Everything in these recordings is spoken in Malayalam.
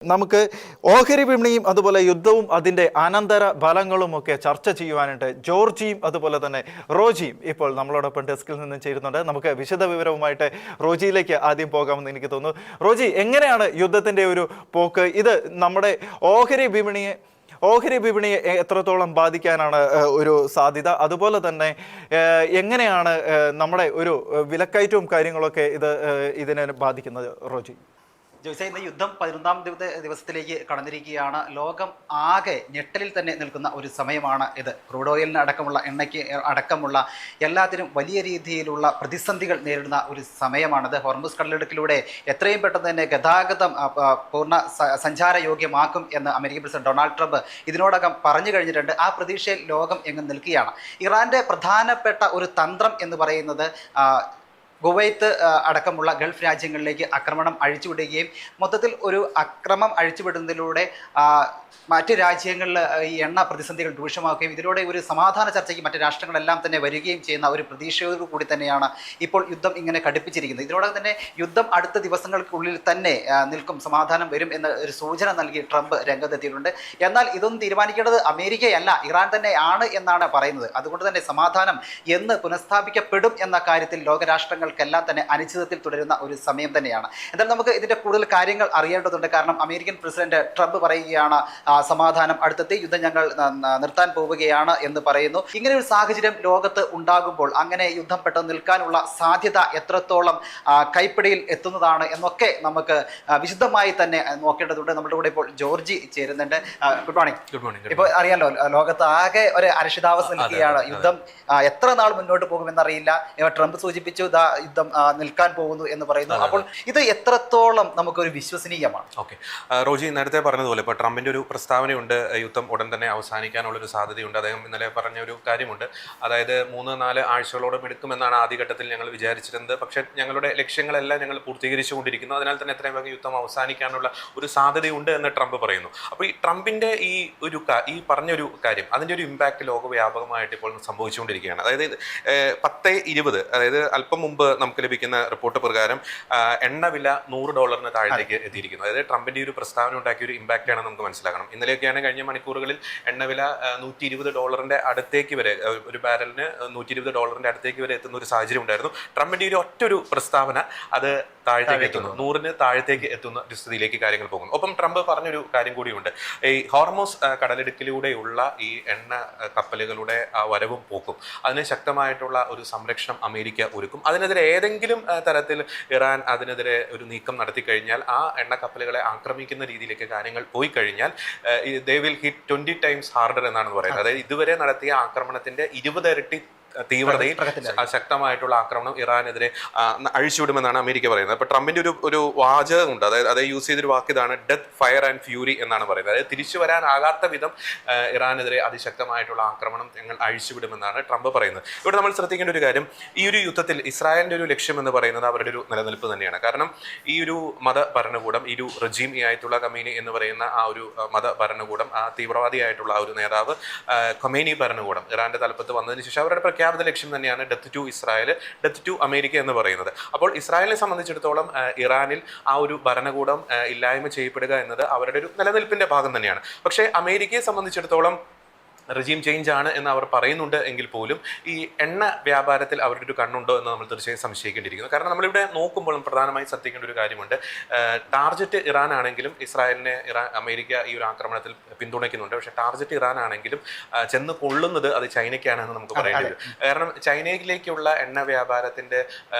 നമുക്ക് ഓഹരി വിപണിയും അതുപോലെ യുദ്ധവും അതിൻ്റെ അനന്തര ഫലങ്ങളുമൊക്കെ ചർച്ച ചെയ്യുവാനായിട്ട് ജോർജിയും അതുപോലെ തന്നെ റോജിയും ഇപ്പോൾ നമ്മളോടൊപ്പം ഡെസ്കിൽ നിന്ന് ചേരുന്നുണ്ട്. നമുക്ക് വിശദ വിവരവുമായിട്ട് റോജിയിലേക്ക് ആദ്യം പോകാമെന്ന് എനിക്ക് തോന്നുന്നു. റോജി, എങ്ങനെയാണ് യുദ്ധത്തിൻ്റെ ഒരു പോക്ക്? ഇത് നമ്മുടെ ഓഹരി വിപണിയെ എത്രത്തോളം ബാധിക്കാനാണ് ഒരു സാധ്യത? അതുപോലെ തന്നെ എങ്ങനെയാണ് നമ്മുടെ ഒരു വിലക്കയറ്റവും കാര്യങ്ങളൊക്കെ ഇതിനെ ബാധിക്കുന്നത്? റോജി, ജോയ്സെ, ഇന്ന് യുദ്ധം 11ാം ദിവസത്തിലേക്ക് കടന്നിരിക്കുകയാണ്. ലോകം ആകെ ഞെട്ടലിൽ തന്നെ നിൽക്കുന്ന ഒരു സമയമാണ് ഇത്. ക്രൂഡ് ഓയിലിന് അടക്കമുള്ള എണ്ണയ്ക്ക് അടക്കമുള്ള എല്ലാത്തിനും വലിയ രീതിയിലുള്ള പ്രതിസന്ധികൾ നേരിടുന്ന ഒരു സമയമാണിത്. ഹോർമുസ് കടലിടുക്കിലൂടെ എത്രയും പെട്ടെന്ന് തന്നെ ഗതാഗതം പൂർണ്ണ സഞ്ചാരയോഗ്യമാക്കും എന്ന് അമേരിക്കൻ പ്രസിഡന്റ് ഡൊണാൾഡ് ട്രംപ് ഇതിനോടകം പറഞ്ഞു കഴിഞ്ഞിട്ടുണ്ട്. ആ പ്രതീക്ഷയിൽ ലോകം എങ്ങും നിൽക്കുകയാണ്. ഇറാന്റെ പ്രധാനപ്പെട്ട ഒരു തന്ത്രം എന്ന് പറയുന്നത് കുവൈത്ത് അടക്കമുള്ള ഗൾഫ് രാജ്യങ്ങളിലേക്ക് ആക്രമണം അഴിച്ചുവിടുകയും മൊത്തത്തിൽ ഒരു അക്രമം അഴിച്ചുവിടുന്നതിലൂടെ മറ്റ് രാജ്യങ്ങളിൽ ഈ എണ്ണ പ്രതിസന്ധികൾ രൂക്ഷമാക്കുകയും ഇതിലൂടെ ഒരു സമാധാന ചർച്ചയ്ക്ക് മറ്റ് രാഷ്ട്രങ്ങളെല്ലാം തന്നെ വരികയും ചെയ്യുന്ന ഒരു പ്രതീക്ഷയോടു കൂടി തന്നെയാണ് ഇപ്പോൾ യുദ്ധം ഇങ്ങനെ കടുപ്പിച്ചിരിക്കുന്നത്. ഇതിനോടകം തന്നെ യുദ്ധം അടുത്ത ദിവസങ്ങൾക്കുള്ളിൽ തന്നെ നിൽക്കും, സമാധാനം വരും എന്ന ഒരു സൂചന നൽകി ട്രംപ് രംഗത്തെത്തിയിട്ടുണ്ട്. എന്നാൽ ഇതൊന്നും തീരുമാനിക്കേണ്ടത് അമേരിക്കയല്ല, ഇറാൻ തന്നെ ആണ് എന്നാണ് പറയുന്നത്. അതുകൊണ്ട് തന്നെ സമാധാനം എന്ന് പുനഃസ്ഥാപിക്കപ്പെടും എന്ന കാര്യത്തിൽ ലോകരാഷ്ട്രങ്ങൾക്കെല്ലാം തന്നെ അനിശ്ചിതത്തിൽ തുടരുന്ന ഒരു സമയം തന്നെയാണ്. എന്നാൽ നമുക്ക് ഇതിൻ്റെ കൂടുതൽ കാര്യങ്ങൾ അറിയേണ്ടതുണ്ട്. കാരണം അമേരിക്കൻ പ്രസിഡന്റ് ട്രംപ് പറയുകയാണ് സമാധാനം, അടുത്തത്തെ യുദ്ധം ഞങ്ങൾ നിർത്താൻ പോവുകയാണ് എന്ന് പറയുന്നു. ഇങ്ങനെ ഒരു സാഹചര്യം ലോകത്ത് ഉണ്ടാകുമ്പോൾ അങ്ങനെ യുദ്ധം പെട്ടെന്ന് നിൽക്കാനുള്ള സാധ്യത എത്രത്തോളം കൈപ്പിടിയിൽ എത്തുന്നതാണ് എന്നൊക്കെ നമുക്ക് വിശദമായി തന്നെ നോക്കേണ്ടതുണ്ട്. നമ്മുടെ കൂടെ ഇപ്പോൾ ജോർജി ചേരുന്നുണ്ട്. Good morning. ഇപ്പോൾ അറിയാലോ, ലോകത്ത് ആകെ ഒരു അരക്ഷിതാവസ്ഥ നിൽക്കുകയാണ്. യുദ്ധം എത്ര നാൾ മുന്നോട്ട് പോകുമെന്നറിയില്ല. ട്രംപ് സൂചിപ്പിച്ചു യുദ്ധം നിൽക്കാൻ പോകുന്നു എന്ന് പറയുന്നു. അപ്പോൾ ഇത് എത്രത്തോളം നമുക്കൊരു വിശ്വസനീയമാണ്? ഓക്കെ, റോജി നേരത്തെ പറഞ്ഞതുപോലെ ഇപ്പോൾ ട്രംപിന്റെ ഒരു പ്രസ്താവനയുണ്ട്, യുദ്ധം ഉടൻ തന്നെ അവസാനിക്കാനുള്ളൊരു സാധ്യതയുണ്ട്. അദ്ദേഹം ഇന്നലെ പറഞ്ഞ ഒരു കാര്യമുണ്ട്, അതായത് 3-4 ആഴ്ചകളോളം എടുക്കുമെന്നാണ് ആദ്യഘട്ടത്തിൽ ഞങ്ങൾ വിചാരിച്ചിരുന്നത്. പക്ഷേ ഞങ്ങളുടെ ലക്ഷ്യങ്ങളെല്ലാം ഞങ്ങൾ പൂർത്തീകരിച്ചുകൊണ്ടിരിക്കുന്നു, അതിനാൽ തന്നെ എത്രയും വേഗം യുദ്ധം അവസാനിക്കാനുള്ള ഒരു സാധ്യതയുണ്ട് എന്ന് ട്രംപ് പറയുന്നു. അപ്പോൾ ഈ ട്രംപിന്റെ ഈ പറഞ്ഞൊരു കാര്യം, അതിൻ്റെ ഒരു ഇമ്പാക്ട് ലോകവ്യാപകമായിട്ട് ഇപ്പോൾ സംഭവിച്ചുകൊണ്ടിരിക്കുകയാണ്. അതായത് 10-20, അതായത് അല്പം മുമ്പ് നമുക്ക് ലഭിക്കുന്ന റിപ്പോർട്ട് പ്രകാരം എണ്ണവില $100 താഴത്തേക്ക് എത്തിയിരിക്കുന്നു. അതായത് ട്രംപിന്റെ ഒരു പ്രസ്താവന ഉണ്ടാക്കിയ ഒരു ഇമ്പാക്റ്റ് ആണ് നമുക്ക് മനസ്സിലാക്കണം. ഇന്നലെയൊക്കെയാണ് കഴിഞ്ഞ മണിക്കൂറുകളിൽ എണ്ണവില $120 അടുത്തേക്ക് വരെ, ഒരു ബാരലിന് $120 അടുത്തേക്ക് വരെ എത്തുന്ന ഒരു സാഹചര്യം ഉണ്ടായിരുന്നു. ട്രംപിന്റെ ഒരു പ്രസ്താവന അത് താഴത്തേക്ക് എത്തുന്നു, 100 താഴത്തേക്ക് എത്തുന്ന ഒരു സ്ഥിതിയിലേക്ക് കാര്യങ്ങൾ പോകുന്നു. ഒപ്പം ട്രംപ് പറഞ്ഞൊരു കാര്യം കൂടിയുണ്ട്, ഈ ഹോർമുസ് കടലിടുക്കിലൂടെയുള്ള ഈ എണ്ണ കപ്പലുകളുടെ വരവും പോക്കും അതിന് ശക്തമായിട്ടുള്ള ഒരു സംരക്ഷണം അമേരിക്ക ഒരുക്കും. അതിനെതിരെ ഏതെങ്കിലും തരത്തിൽ ഇറാൻ അതിനെതിരെ ഒരു നീക്കം നടത്തി കഴിഞ്ഞാൽ, ആ എണ്ണ കപ്പലുകളെ ആക്രമിക്കുന്ന രീതിയിലേക്ക് കാര്യങ്ങൾ പോയി കഴിഞ്ഞാൽ they will hit 20 times harder എന്നാണ് പറയുന്നത്. അതായത് ഇതുവരെ നടത്തിയ ആക്രമണത്തിന്റെ 20 ഇരട്ടി തീവ്രതയിൽ ശക്തമായിട്ടുള്ള ആക്രമണം ഇറാനെതിരെ അഴിച്ചുവിടുമെന്നാണ് അമേരിക്ക പറയുന്നത്. അപ്പൊ ട്രംപിന്റെ ഒരു വാചകമുണ്ട്, അതായത് അതേ യൂസ് ചെയ്തൊരു വാക്ക് ഇതാണ്, ഡെത്ത്, ഫയർ ആൻഡ് ഫ്യൂരി എന്നാണ് പറയുന്നത്. അതായത് തിരിച്ചു വരാനാകാത്ത വിധം ഇറാനെതിരെ അതിശക്തമായിട്ടുള്ള ആക്രമണം ഞങ്ങൾ അഴിച്ചുവിടുമെന്നാണ് ട്രംപ് പറയുന്നത്. ഇവിടെ നമ്മൾ ശ്രദ്ധിക്കേണ്ട ഒരു കാര്യം, ഈ ഒരു യുദ്ധത്തിൽ ഇസ്രായേലിന്റെ ഒരു ലക്ഷ്യം എന്ന് പറയുന്നത് അവരുടെ ഒരു നിലനിൽപ്പ് തന്നെയാണ്. കാരണം ഈ ഒരു മത ഭരണകൂടം, ഈ ഒരു റജീം ആയിട്ടുള്ള ഖമേനി എന്ന് പറയുന്ന ആ ഒരു മത ഭരണകൂടം, ആ തീവ്രവാദിയായിട്ടുള്ള ആ ഒരു നേതാവ് ഖമേനി ഭരണകൂടം ഇറാന്റെ തലപ്പത്ത് വന്നതിന് ശേഷം അവരുടെ പ്രഖ്യാപന ലക്ഷ്യം തന്നെയാണ് death to Israel, death to America എന്ന് പറയുന്നത്. അപ്പോൾ ഇസ്രായേലിനെ സംബന്ധിച്ചിടത്തോളം ഇറാനിൽ ആ ഒരു ഭരണകൂടം ഇല്ലായ്മ ചെയ്യപ്പെടുക എന്നത് അവരുടെ ഒരു നിലനിൽപ്പിന്റെ ഭാഗം തന്നെയാണ്. പക്ഷേ അമേരിക്കയെ സംബന്ധിച്ചിടത്തോളം റെജീം ചേഞ്ച് ആണ് എന്ന് അവർ പറയുന്നുണ്ട് എങ്കിൽ പോലും ഈ എണ്ണ വ്യാപാരത്തിൽ അവരുടെ ഒരു കണ്ണുണ്ടോ എന്ന് നമ്മൾ തീർച്ചയായും സംശയിക്കേണ്ടിയിരിക്കുന്നു. കാരണം നമ്മളിവിടെ നോക്കുമ്പോൾ പ്രധാനമായും ശ്രദ്ധിക്കേണ്ട ഒരു കാര്യമുണ്ട്, ടാർജറ്റ് ഇറാൻ ആണെങ്കിലും ഇസ്രായേലിനെ അമേരിക്ക ഈ ഒരു ആക്രമണത്തിൽ പിന്തുണയ്ക്കുന്നുണ്ട്. പക്ഷേ ടാർജറ്റ് ഇറാൻ ആണെങ്കിലും ചെന്ന് കൊള്ളുന്നത് അത് ചൈനയ്ക്കാണെന്ന് നമുക്ക് പറയേണ്ടി വരും. കാരണം ചൈനയിലേക്കുള്ള എണ്ണ വ്യാപാരത്തിന്റെ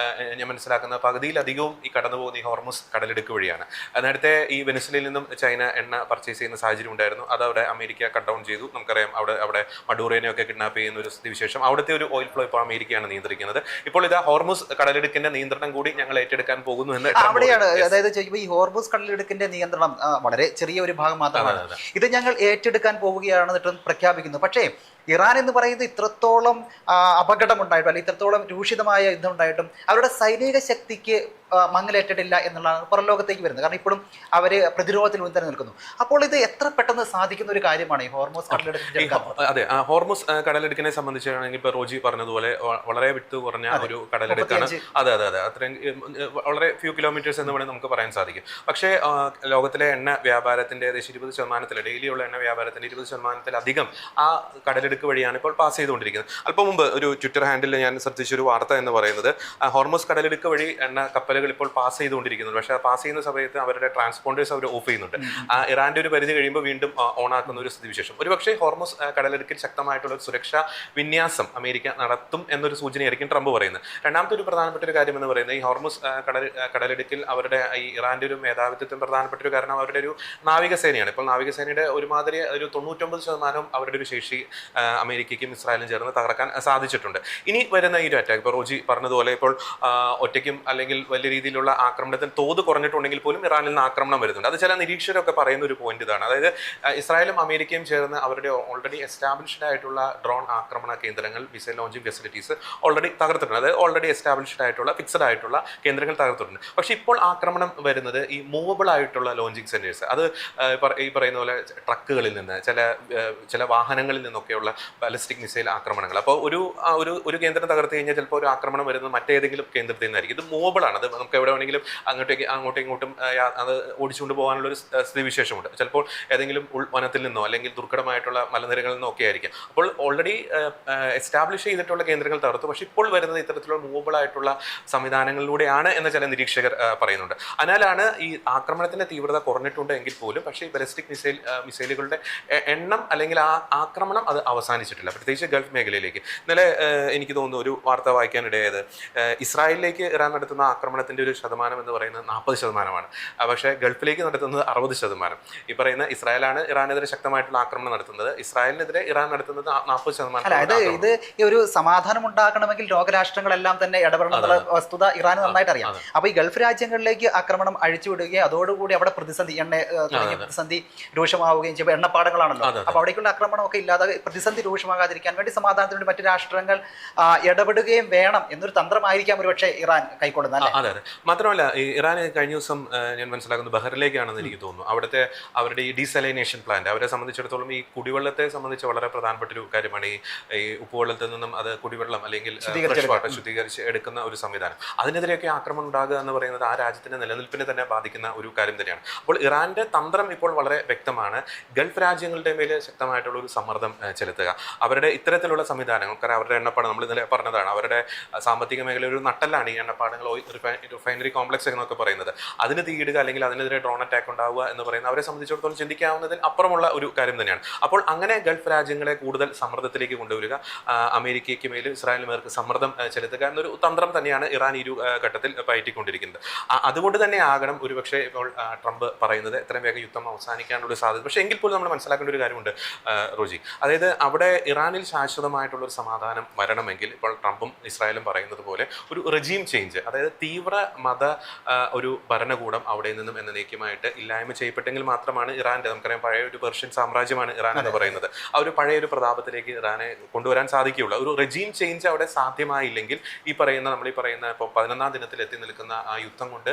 ഞാൻ മനസ്സിലാക്കുന്ന പകുതിയിലധികവും ഈ കടന്നു പോകുന്ന ഈ ഹോർമുസ് കടലിടുക്ക് വഴിയാണ്. നേരത്തെ ഈ വെനിസ്വലയിൽ നിന്നും ചൈന എണ്ണ പർച്ചേസ് ചെയ്യുന്ന സാഹചര്യം ഉണ്ടായിരുന്നു, അത് അവിടെ അമേരിക്ക കട്ട് ഡൗൺ ചെയ്തു. നമുക്കറിയാം അവിടെ മഡൂറോനെയൊക്കെ കിഡ്നാപ്പ് ചെയ്യുന്ന ഒരു സ്ഥിതിവിശേഷം. അവിടുത്തെ ഒരു ഓയിൽ ഫ്ലോ ഇപ്പോൾ അമേരിക്കയാണ് നിയന്ത്രിക്കുന്നത്. ഇപ്പോൾ ഇത് ഹോർമുസ് കടലിടുക്കിന്റെ നിയന്ത്രണം കൂടി ഞങ്ങൾ ഏറ്റെടുക്കാൻ പോകുന്നു എന്ന് അവിടെയാണ്. അതായത് ഈ ഹോർമുസ് കടലിടുക്കിന്റെ നിയന്ത്രണം വളരെ ചെറിയ ഒരു ഭാഗം മാത്രമാണ്. ഇത് ഞങ്ങൾ ഏറ്റെടുക്കാൻ പോവുകയാണെന്ന് പ്രഖ്യാപിക്കുന്നു. പക്ഷേ ഇറാൻ എന്ന് പറയുന്നത് ഇത്രത്തോളം അപകടമുണ്ടായിട്ടും അല്ലെങ്കിൽ ഇത്രത്തോളം രൂക്ഷിതമായ യുദ്ധം ഉണ്ടായിട്ടും അവരുടെ സൈനിക ശക്തിക്ക് മങ്ങലേറ്റിട്ടില്ല എന്നുള്ളതാണ് പുറം ലോകത്തേക്ക് വരുന്നത്. കാരണം ഇപ്പോഴും അവർ പ്രതിരോധത്തിൽ മുൻതന്നെ നിൽക്കുന്നു. അപ്പോൾ ഇത് എത്ര പെട്ടെന്ന് സാധിക്കുന്ന ഒരു കാര്യമാണ് ഈ ഹോർമോസ് കടലെടുപ്പ്? അതെ, ഹോർമൂസ് കടലെടുക്കിനെ സംബന്ധിച്ചാണെങ്കിൽ ഇപ്പൊ റോജി പറഞ്ഞതുപോലെ വളരെ വിട്ടു കുറഞ്ഞ ഒരു കടലെടുക്കാണ്. അതെ, അത്രയും വളരെ ഫ്യൂ കിലോമീറ്റേഴ്സ് എന്ന് വേണമെങ്കിൽ നമുക്ക് പറയാൻ സാധിക്കും. പക്ഷേ ലോകത്തിലെ എണ്ണ വ്യാപാരത്തിന്റെ ഏകദേശം 20% ഡെയിലിയുള്ള എണ്ണ വ്യാപാരത്തിന്റെ 20%-ലധികം ആ കടലെടുക്ക് വഴിയാണ് ഇപ്പോൾ പാസ് ചെയ്തുകൊണ്ടിരിക്കുന്നത്. അല്പം മുമ്പ് ഒരു ട്വിറ്റർ ഹാൻഡിൽ ഞാൻ ശ്രദ്ധിച്ചൊരു വാർത്ത എന്ന് പറയുന്നത് ഹോർമൂസ് കടലെടുക്ക് വഴി എണ്ണ കപ്പലുകൾ ഇപ്പോൾ പാസ് ചെയ്തുകൊണ്ടിരിക്കുന്നുണ്ട്. പക്ഷേ പാസ് ചെയ്യുന്ന സമയത്ത് അവരുടെ ട്രാൻസ്പോണ്ടേഴ്സ് അവർ ഓഫ് ചെയ്യുന്നുണ്ട്. ഇറാന്റെ ഒരു പരിധി കഴിയുമ്പോൾ വീണ്ടും ഓൺ ആക്കുന്ന ഒരു സ്ഥിതിവിശേഷം. ഒരുപക്ഷെ ഹോർമൂസ് കടലെടുക്കിൽ ശക്തമായിട്ടുള്ള ഒരു സുരക്ഷാ വിന്യാസം അമേരിക്ക നടത്തും എന്നൊരു സൂചനയായിരിക്കും ട്രംപ് പറയുന്നത്. രണ്ടാമത്തെ ഒരു പ്രധാനപ്പെട്ട ഒരു കാര്യം എന്ന് പറയുന്നത് ഈ ഹോർമൂസ് കടലെടുക്കിൽ അവരുടെ ഈ ഇറാന്റെ ഒരു മേധാവിത്വത്തിന് പ്രധാനപ്പെട്ട ഒരു കാരണം അവരുടെ ഒരു നാവികസേനയാണ്. ഇപ്പോൾ നാവികസേനയുടെ ഒരുമാതിരി ഒരു 99% അവരുടെ ഒരു ശേഷി അമേരിക്കയ്ക്കും ഇസ്രായേലും ചേർന്ന് തകർക്കാൻ സാധിച്ചിട്ടുണ്ട്. ഇനി വരുന്ന ഈ ഒരു അറ്റാക്ക് ഇപ്പോൾ റോജി പറഞ്ഞതുപോലെ ഇപ്പോൾ ഒറ്റയ്ക്കും അല്ലെങ്കിൽ വലിയ രീതിയിലുള്ള ആക്രമണത്തിന് തോത് കുറഞ്ഞിട്ടുണ്ടെങ്കിൽ പോലും ഇറാനിൽ നിന്ന് ആക്രമണം വരുന്നുണ്ട്. അത് ചില നിരീക്ഷകരൊക്കെ പറയുന്ന ഒരു പോയിന്റ് ഇതാണ്. അതായത് ഇസ്രായേലും അമേരിക്കയും ചേർന്ന് അവരുടെ ഓൾറെഡി എസ്റ്റാബ്ലിഷ്ഡ് ആയിട്ടുള്ള ഡ്രോൺ ആക്രമണ കേന്ദ്രങ്ങൾ, മിസൈൽ ലോഞ്ചിങ് ഫെസിലിറ്റീസ് ഓൾറെഡി തകർത്തിട്ടുണ്ട്. അതായത് ഓൾറെഡി എസ്റ്റാബ്ലിഷ്ഡ് ആയിട്ടുള്ള ഫിക്സഡ് ആയിട്ടുള്ള കേന്ദ്രങ്ങൾ തകർത്തിട്ടുണ്ട്. പക്ഷേ ഇപ്പോൾ ആക്രമണം വരുന്നത് ഈ മൂവബിൾ ആയിട്ടുള്ള ലോഞ്ചിങ് സെന്റേഴ്സ്, അത് ഈ പറയുന്ന പോലെ ട്രക്കുകളിൽ നിന്ന് ചില വാഹനങ്ങളിൽ നിന്നൊക്കെയുള്ള ബാലിസ്റ്റിക് മിസൈൽ ആക്രമണങ്ങൾ. അപ്പോൾ ഒരു കേന്ദ്രം തകർത്ത് കഴിഞ്ഞാൽ ചിലപ്പോൾ ഒരു ആക്രമണം വരുന്നത് മറ്റേതെങ്കിലും കേന്ദ്രത്തിൽ നിന്നായിരിക്കും. ഇത് മൂവബിൾ ആണ്. അത് നമുക്ക് എവിടെ വേണമെങ്കിലും അങ്ങോട്ടും ഇങ്ങോട്ടും അത് ഓടിച്ചുകൊണ്ട് പോകാനുള്ള ഒരു സ്ഥിതിവിശേഷമുണ്ട്. ചിലപ്പോൾ ഏതെങ്കിലും ഉൾവനത്തിൽ നിന്നോ അല്ലെങ്കിൽ ദുർഘടമായിട്ടുള്ള മലനിരകളിൽ നിന്നോ ഒക്കെ ആയിരിക്കും. അപ്പോൾ ഓൾറെഡി എസ്റ്റാബ്ലിഷ് ചെയ്തിട്ടുള്ള കേന്ദ്രങ്ങൾ തകർത്തു. പക്ഷെ ഇപ്പോൾ വരുന്നത് ഇത്തരത്തിലുള്ള മൂവബിൾ ആയിട്ടുള്ള സംവിധാനങ്ങളിലൂടെയാണ് എന്ന് ചില നിരീക്ഷകർ പറയുന്നുണ്ട്. അതിനാലാണ് ഈ ആക്രമണത്തിന്റെ തീവ്രത കുറഞ്ഞിട്ടുണ്ട് എങ്കിൽ പോലും പക്ഷേ ഈ ബാലിസ്റ്റിക് മിസൈലുകളുടെ എണ്ണം അല്ലെങ്കിൽ ആ ആക്രമണം അത് അവസാനിച്ചിട്ടില്ല, പ്രത്യേകിച്ച് ഗൾഫ് മേഖലയിലേക്ക്. ഇന്നലെ എനിക്ക് തോന്നുന്നു ഒരു വാർത്ത വായിക്കാനിടയായത് ഇസ്രായേലിലേക്ക് ഇറാൻ നടത്തുന്ന ആക്രമണത്തിന്റെ ഒരു ശതമാനം എന്ന് പറയുന്നത് 40%. പക്ഷേ ഗൾഫിലേക്ക് നടത്തുന്നത് 60%. ഈ പറയുന്ന ഇസ്രായേലാണ് ഇറാനെതിരെ ശക്തമായിട്ടുള്ള ആക്രമണം നടത്തുന്നത്. ഇസ്രായേലിനെതിരെ ഇറാൻ നടത്തുന്നത് 40%. അതായത് ഇത് ഈ ഒരു സമാധാനം ഉണ്ടാക്കണമെങ്കിൽ ലോകരാഷ്ട്രങ്ങളെല്ലാം തന്നെ ഇടപെടണം എന്നുള്ള വസ്തുത ഇറാന് നന്നായിട്ട് അറിയാം. അപ്പൊ ഈ ഗൾഫ് രാജ്യങ്ങളിലേക്ക് ആക്രമണം അഴിച്ചുവിടുകയും അതോടുകൂടി അവിടെ പ്രതിസന്ധി രൂക്ഷമാവുകയും ചെയ്യുമ്പോൾ എണ്ണപ്പാടങ്ങളാണല്ലോ. അപ്പൊ അവിടേക്കുള്ള ആക്രമണം ഒക്കെ ഇല്ലാതെ പ്രതിസന്ധി രൂക്ഷമാകാതിരിക്കാൻ വേണ്ടി സമാധാനത്തിന് വേണ്ടി മറ്റു രാഷ്ട്രങ്ങൾ ഇടപെടുകയും വേണം എന്നൊരു തന്ത്രമായിരിക്കാം ഒരുപക്ഷെ ഇറാൻ കൈക്കൊള്ളുന്നത്. അതെ. മാത്രമല്ല ഇറാൻ കഴിഞ്ഞ ദിവസം ഞാൻ മനസ്സിലാക്കുന്നത് ബഹറിലേക്കാണെന്ന് എനിക്ക് തോന്നുന്നു. അവിടുത്തെ അവരുടെ ഈ ഡീസലൈനേഷൻ പ്ലാന്റ് അവരെ സംബന്ധിച്ചിടത്തോളം ഈ കുടിവെള്ളത്തെ സംബന്ധിച്ച് വളരെ പ്രധാനപ്പെട്ട ഒരു കാര്യമാണ്. ഈ ഉപ്പുവെള്ളത്തിൽ നിന്നും അത് കുടിവെള്ളം അല്ലെങ്കിൽ ഫ്രഷ് വാട്ടർ ശുദ്ധീകരിച്ച് എടുക്കുന്ന ഒരു സംവിധാനം. അതിനെതിരെയൊക്കെ ആക്രമണം ഉണ്ടാകുക എന്ന് പറയുന്നത് ആ രാജ്യത്തിന്റെ നിലനിൽപ്പിനെ തന്നെ ബാധിക്കുന്ന ഒരു കാര്യം തന്നെയാണ്. അപ്പോൾ ഇറാന്റെ തന്ത്രം ഇപ്പോൾ വളരെ വ്യക്തമാണ്. ഗൾഫ് രാജ്യങ്ങളുടെ മേലെ ശക്തമായിട്ടുള്ള ഒരു സമ്മർദ്ദം ചെലുത്തുക. അവരുടെ ഇത്തരത്തിലുള്ള സംവിധാനങ്ങൾ, കാരണം അവരുടെ എണ്ണപ്പാടം നമ്മൾ ഇന്നലെ പറഞ്ഞതാണ്, അവരുടെ സാമ്പത്തിക മേഖല ഒരു നട്ടല്ലാണ് ഈ എണ്ണപ്പാടങ്ങൾ, റിഫൈനറി കോംപ്ലക്സ് എന്നൊക്കെ പറയുന്നത്. അതിന് തീയിടുക അല്ലെങ്കിൽ അതിനെതിരെ ഡ്രോൺ അറ്റാക്ക് ഉണ്ടാവുക എന്ന് പറയുന്നത് അവരെ സംബന്ധിച്ചിടത്തോളം ചിന്തിക്കാവുന്നതിൽ അപ്പുറമുള്ള ഒരു കാര്യം തന്നെയാണ്. അപ്പോൾ അങ്ങനെ ഗൾഫ് രാജ്യങ്ങളെ കൂടുതൽ സമ്മർദ്ദത്തിലേക്ക് കൊണ്ടുവരിക, അമേരിക്കയ്ക്ക് മേലും ഇസ്രായേലിന് മേർക്ക് സമ്മർദ്ദം ചെലുത്തുക എന്നൊരു തന്ത്രം തന്നെയാണ് ഇറാൻ ഈ ഒരു ഘട്ടത്തിൽ പയറ്റിക്കൊണ്ടിരിക്കുന്നത്. അതുകൊണ്ട് തന്നെ ആകണം ഒരുപക്ഷെ ഇപ്പോൾ ട്രംപ് പറയുന്നത് എത്രയും വേഗം യുദ്ധം അവസാനിക്കാനുള്ള സാധ്യത. പക്ഷേ എങ്കിൽ പോലും നമ്മൾ മനസ്സിലാക്കേണ്ട ഒരു കാര്യമുണ്ട് റോജി, അതായത് അവിടെ ഇറാനിൽ ശാശ്വതമായിട്ടുള്ള ഒരു സമാധാനം വരണമെങ്കിൽ ഇപ്പോൾ ട്രംപും ഇസ്രായേലും പറയുന്നത് പോലെ ഒരു റെജീം ചേഞ്ച്, അതായത് തീവ്ര മത ഒരു ഭരണകൂടം അവിടെ നിന്നും എന്നേക്കുമായിട്ട് ഇല്ലായ്മ ചെയ്യപ്പെട്ടെങ്കിൽ മാത്രമാണ് ഇറാന്റെ, നമുക്കറിയാം പഴയ ഒരു പേർഷ്യൻ സാമ്രാജ്യമാണ് ഇറാൻ എന്ന് പറയുന്നത്, ആ ഒരു പഴയ ഒരു പ്രതാപത്തിലേക്ക് ഇറാനെ കൊണ്ടുവരാൻ സാധിക്കുകയുള്ളൂ. ഒരു റെജീം ചേഞ്ച് അവിടെ സാധ്യമായില്ലെങ്കിൽ ഈ പറയുന്ന ഇപ്പോൾ 11ാം ദിനത്തിൽ എത്തി നിൽക്കുന്ന ആ യുദ്ധം കൊണ്ട്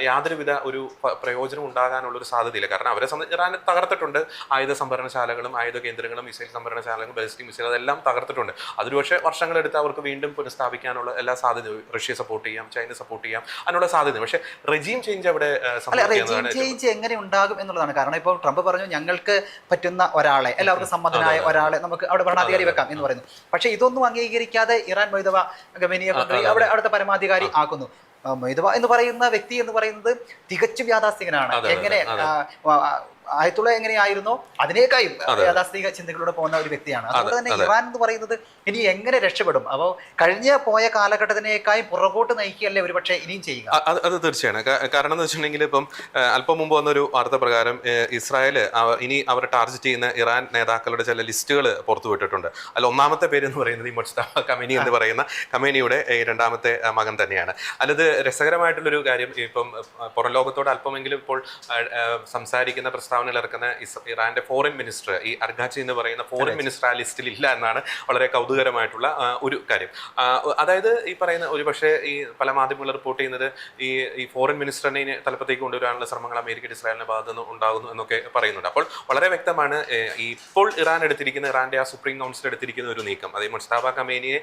യാതൊരുവിധ ഒരു പ്രയോജനം ഉണ്ടാകാനുള്ള ഒരു സാധ്യതയില്ല. കാരണം അവരെ ഇറാൻ തകർത്തിട്ടുണ്ട്. ആയുധ സംഭരണശാലകളും ആയുധ കേന്ദ്രങ്ങളും മിസൈൽ സംഭരണശാലകളും ബാലിസ്റ്റിക് മിസൈൽ അതെല്ലാം തകർത്തിട്ടുണ്ട്. അതൊരു പക്ഷേ വർഷങ്ങളെടുത്ത് അവർക്ക് വീണ്ടും പുനഃസ്ഥാപിക്കാനുള്ള എല്ലാ സാധ്യതയും, റഷ്യ സപ്പോർട്ട് ചെയ്യാം, ചൈന സപ്പോർട്ട് ചെയ്യാം, അതിനുള്ള സാധ്യത. പക്ഷേ റെജീം ചേഞ്ച് അവിടെ ചേഞ്ച് എങ്ങനെ ഉണ്ടാകും എന്നുള്ളതാണ്. കാരണം ഇപ്പോൾ ട്രംപ് പറഞ്ഞു ഞങ്ങൾക്ക് പറ്റുന്ന ഒരാളെ, എല്ലാവർക്കും സമ്മതനായ ഒരാളെ നമുക്ക് അവിടെ ഭരണാധികാരി വെക്കാം എന്ന് പറയുന്നു. പക്ഷേ ഇതൊന്നും അംഗീകരിക്കാതെ ഇറാൻ മൊയ്തബ ഖമേനിയെ കൊണ്ടുപോയി അവിടെ അവിടുത്തെ പരമാധികാരി ആക്കുന്നു. മൊയ്തബ എന്ന് പറയുന്ന വ്യക്തി എന്ന് പറയുന്നത് തികച്ചും യാഥാസ്ഥികനാണ്. എങ്ങനെ ആയത്തുള്ള എങ്ങനെയായിരുന്നോ അതിനേക്കായും യാഥാസ്ഥിക ചിന്തകളിലൂടെ പോകുന്ന ഒരു വ്യക്തിയാണ്. അതുകൊണ്ട് തന്നെ ഇറാൻ എന്ന് പറയുന്നത് ഇനി എങ്ങനെ രക്ഷപ്പെടും? അപ്പോൾ പോയ കാലഘട്ടത്തിനേക്കായും പുറകോട്ട് നയിക്കുകയല്ലേ ഒരുപക്ഷെ ഇനിയും ചെയ്യുക? അത് തീർച്ചയാണ്. കാരണം എന്ന് വെച്ചിട്ടുണ്ടെങ്കിൽ ഇപ്പം അല്പം മുമ്പ് വന്നൊരു വാർത്ത പ്രകാരം ഇസ്രായേൽ ഇനി അവർ ടാർഗറ്റ് ചെയ്യുന്ന ഇറാൻ നേതാക്കളുടെ ചില ലിസ്റ്റുകൾ പുറത്തുവിട്ടിട്ടുണ്ട്. അതിൽ ഒന്നാമത്തെ പേര് എന്ന് പറയുന്നത് ഈ മുജ്തബ ഖമേനി എന്ന് പറയുന്ന ഖമേനിയുടെ രണ്ടാമത്തെ മകൻ തന്നെയാണ്. അല്ലത് രസകരമായിട്ടുള്ളൊരു കാര്യം, ഇപ്പം പുറം ലോകത്തോട് അല്പമെങ്കിലും ഇപ്പോൾ സംസാരിക്കുന്ന പ്രസ്താവനകൾ ഇറക്കുന്ന ഇറാന്റെ ഫോറിൻ മിനിസ്റ്റർ ഈ അർഗാച്ചി എന്ന് പറയുന്ന ഫോറിൻ മിനിസ്റ്റർ ആ ലിസ്റ്റിൽ ഇല്ല എന്നാണ് വളരെ കൗതുകരമായിട്ടുള്ള ഒരു കാര്യം. അതായത് ഈ പറയുന്ന ഒരു പക്ഷേ ഈ പല മാധ്യമങ്ങൾ റിപ്പോർട്ട് ചെയ്യുന്നത് ഈ ഫോറിൻ മിനിസ്റ്ററിനെ തലപ്പത്തേക്ക് കൊണ്ടുവരാനുള്ള ശ്രമങ്ങൾ അമേരിക്കയുടെ ഇസ്രായേലിന്റെ ഭാഗത്തു നിന്ന് ഉണ്ടാകുന്നു എന്നൊക്കെ പറയുന്നുണ്ട്. അപ്പോൾ വളരെ വ്യക്തമാണ് ഇപ്പോൾ ഇറാന്റെ ആ സുപ്രീം കൗൺസിൽ എടുത്തിരിക്കുന്ന ഒരു നീക്കം, അതായത് മുജ്തബ ഖമേനിയെ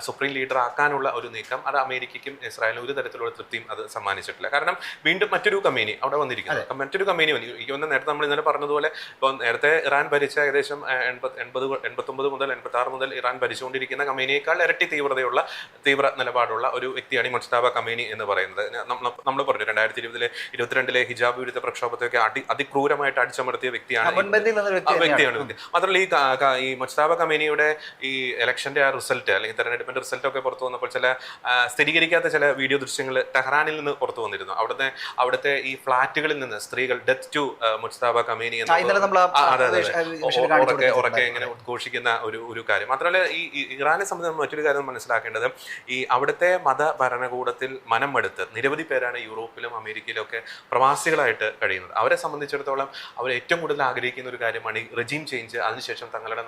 സുപ്രീം ലീഡർ ആക്കാനുള്ള ഒരു നീക്കം, അത് അമേരിക്കയ്ക്കും ഇസ്രായേലിനും ഒരു തരത്തിലുള്ള തൃപ്തിയും അത് സമ്മാനിച്ചിട്ടില്ല. കാരണം വീണ്ടും മറ്റൊരു കമ്പനി അവിടെ വന്നിരിക്കുന്നത്, മറ്റൊരു കമ്പനി എനിക്ക് തോന്നുന്നു നേരത്തെ നമ്മൾ ഇന്നലെ പറഞ്ഞതുപോലെ ഇപ്പോൾ നേരത്തെ ഇറാൻ ഭരിച്ച ഏകദേശം 89 മുതൽ 86 മുതൽ ഇറാൻ ഭരിച്ചുകൊണ്ടിരിക്കുന്ന കമ്പനിയേക്കാൾ ഇരട്ടി തീവ്ര നിലപാടുള്ള ഒരു വ്യക്തിയാണ് ഈ മുജ്തബ ഖമേനി എന്ന് പറയുന്നത്. നമ്മൾ പറഞ്ഞു 2022 ഹിജാബ് വിരുദ്ധ പ്രക്ഷോഭത്തെയൊക്കെ അതിക്രൂരമായിട്ട് അടിച്ചമർത്തിയ വ്യക്തിയാണ്. മാത്രമല്ല ഈ മുജ്തബ ഖമേനിയുടെ ഈ ഇലക്ഷന്റെ ആ റിസൾട്ട് അല്ലെങ്കിൽ തെരഞ്ഞെടുപ്പിന്റെ റിസൾട്ട് ഒക്കെ പുറത്തു വന്നപ്പോൾ ചില സ്ഥിരീകരിക്കാത്ത ചില വീഡിയോ ദൃശ്യങ്ങൾ ടെഹ്റാനിൽ നിന്ന് പുറത്തു വന്നിരുന്നു. അവിടുത്തെ ഈ ഫ്ലാറ്റുകളിൽ നിന്ന് സ്ത്രീകൾ ഡെത്ത് ടു മുജ്തബ ഖമേനി എന്ന് ഉറക്കെ ഇങ്ങനെ ഉദ്ഘോഷിക്കുന്ന ഒരു കാര്യം. മാത്രമല്ല ഈ ഇറാനെ സംബന്ധിച്ച് മറ്റൊരു കാര്യം മനസ്സിലാക്കേണ്ടത്, ഈ അവിടുത്തെ മത ഭരണകൂടത്തിൽ മനമെടുത്ത് നിരവധി പേരാണ് യൂറോപ്പിലും അമേരിക്കയിലും ഒക്കെ പ്രവാസികളായിട്ട് കഴിയുന്നത്. അവരെ സംബന്ധിച്ചിടത്തോളം അവർ ഏറ്റവും കൂടുതൽ ആഗ്രഹിക്കുന്ന ഒരു കാര്യമാണ് ഈ റെജീം ചേഞ്ച്, അതിനുശേഷം തങ്ങളുടെ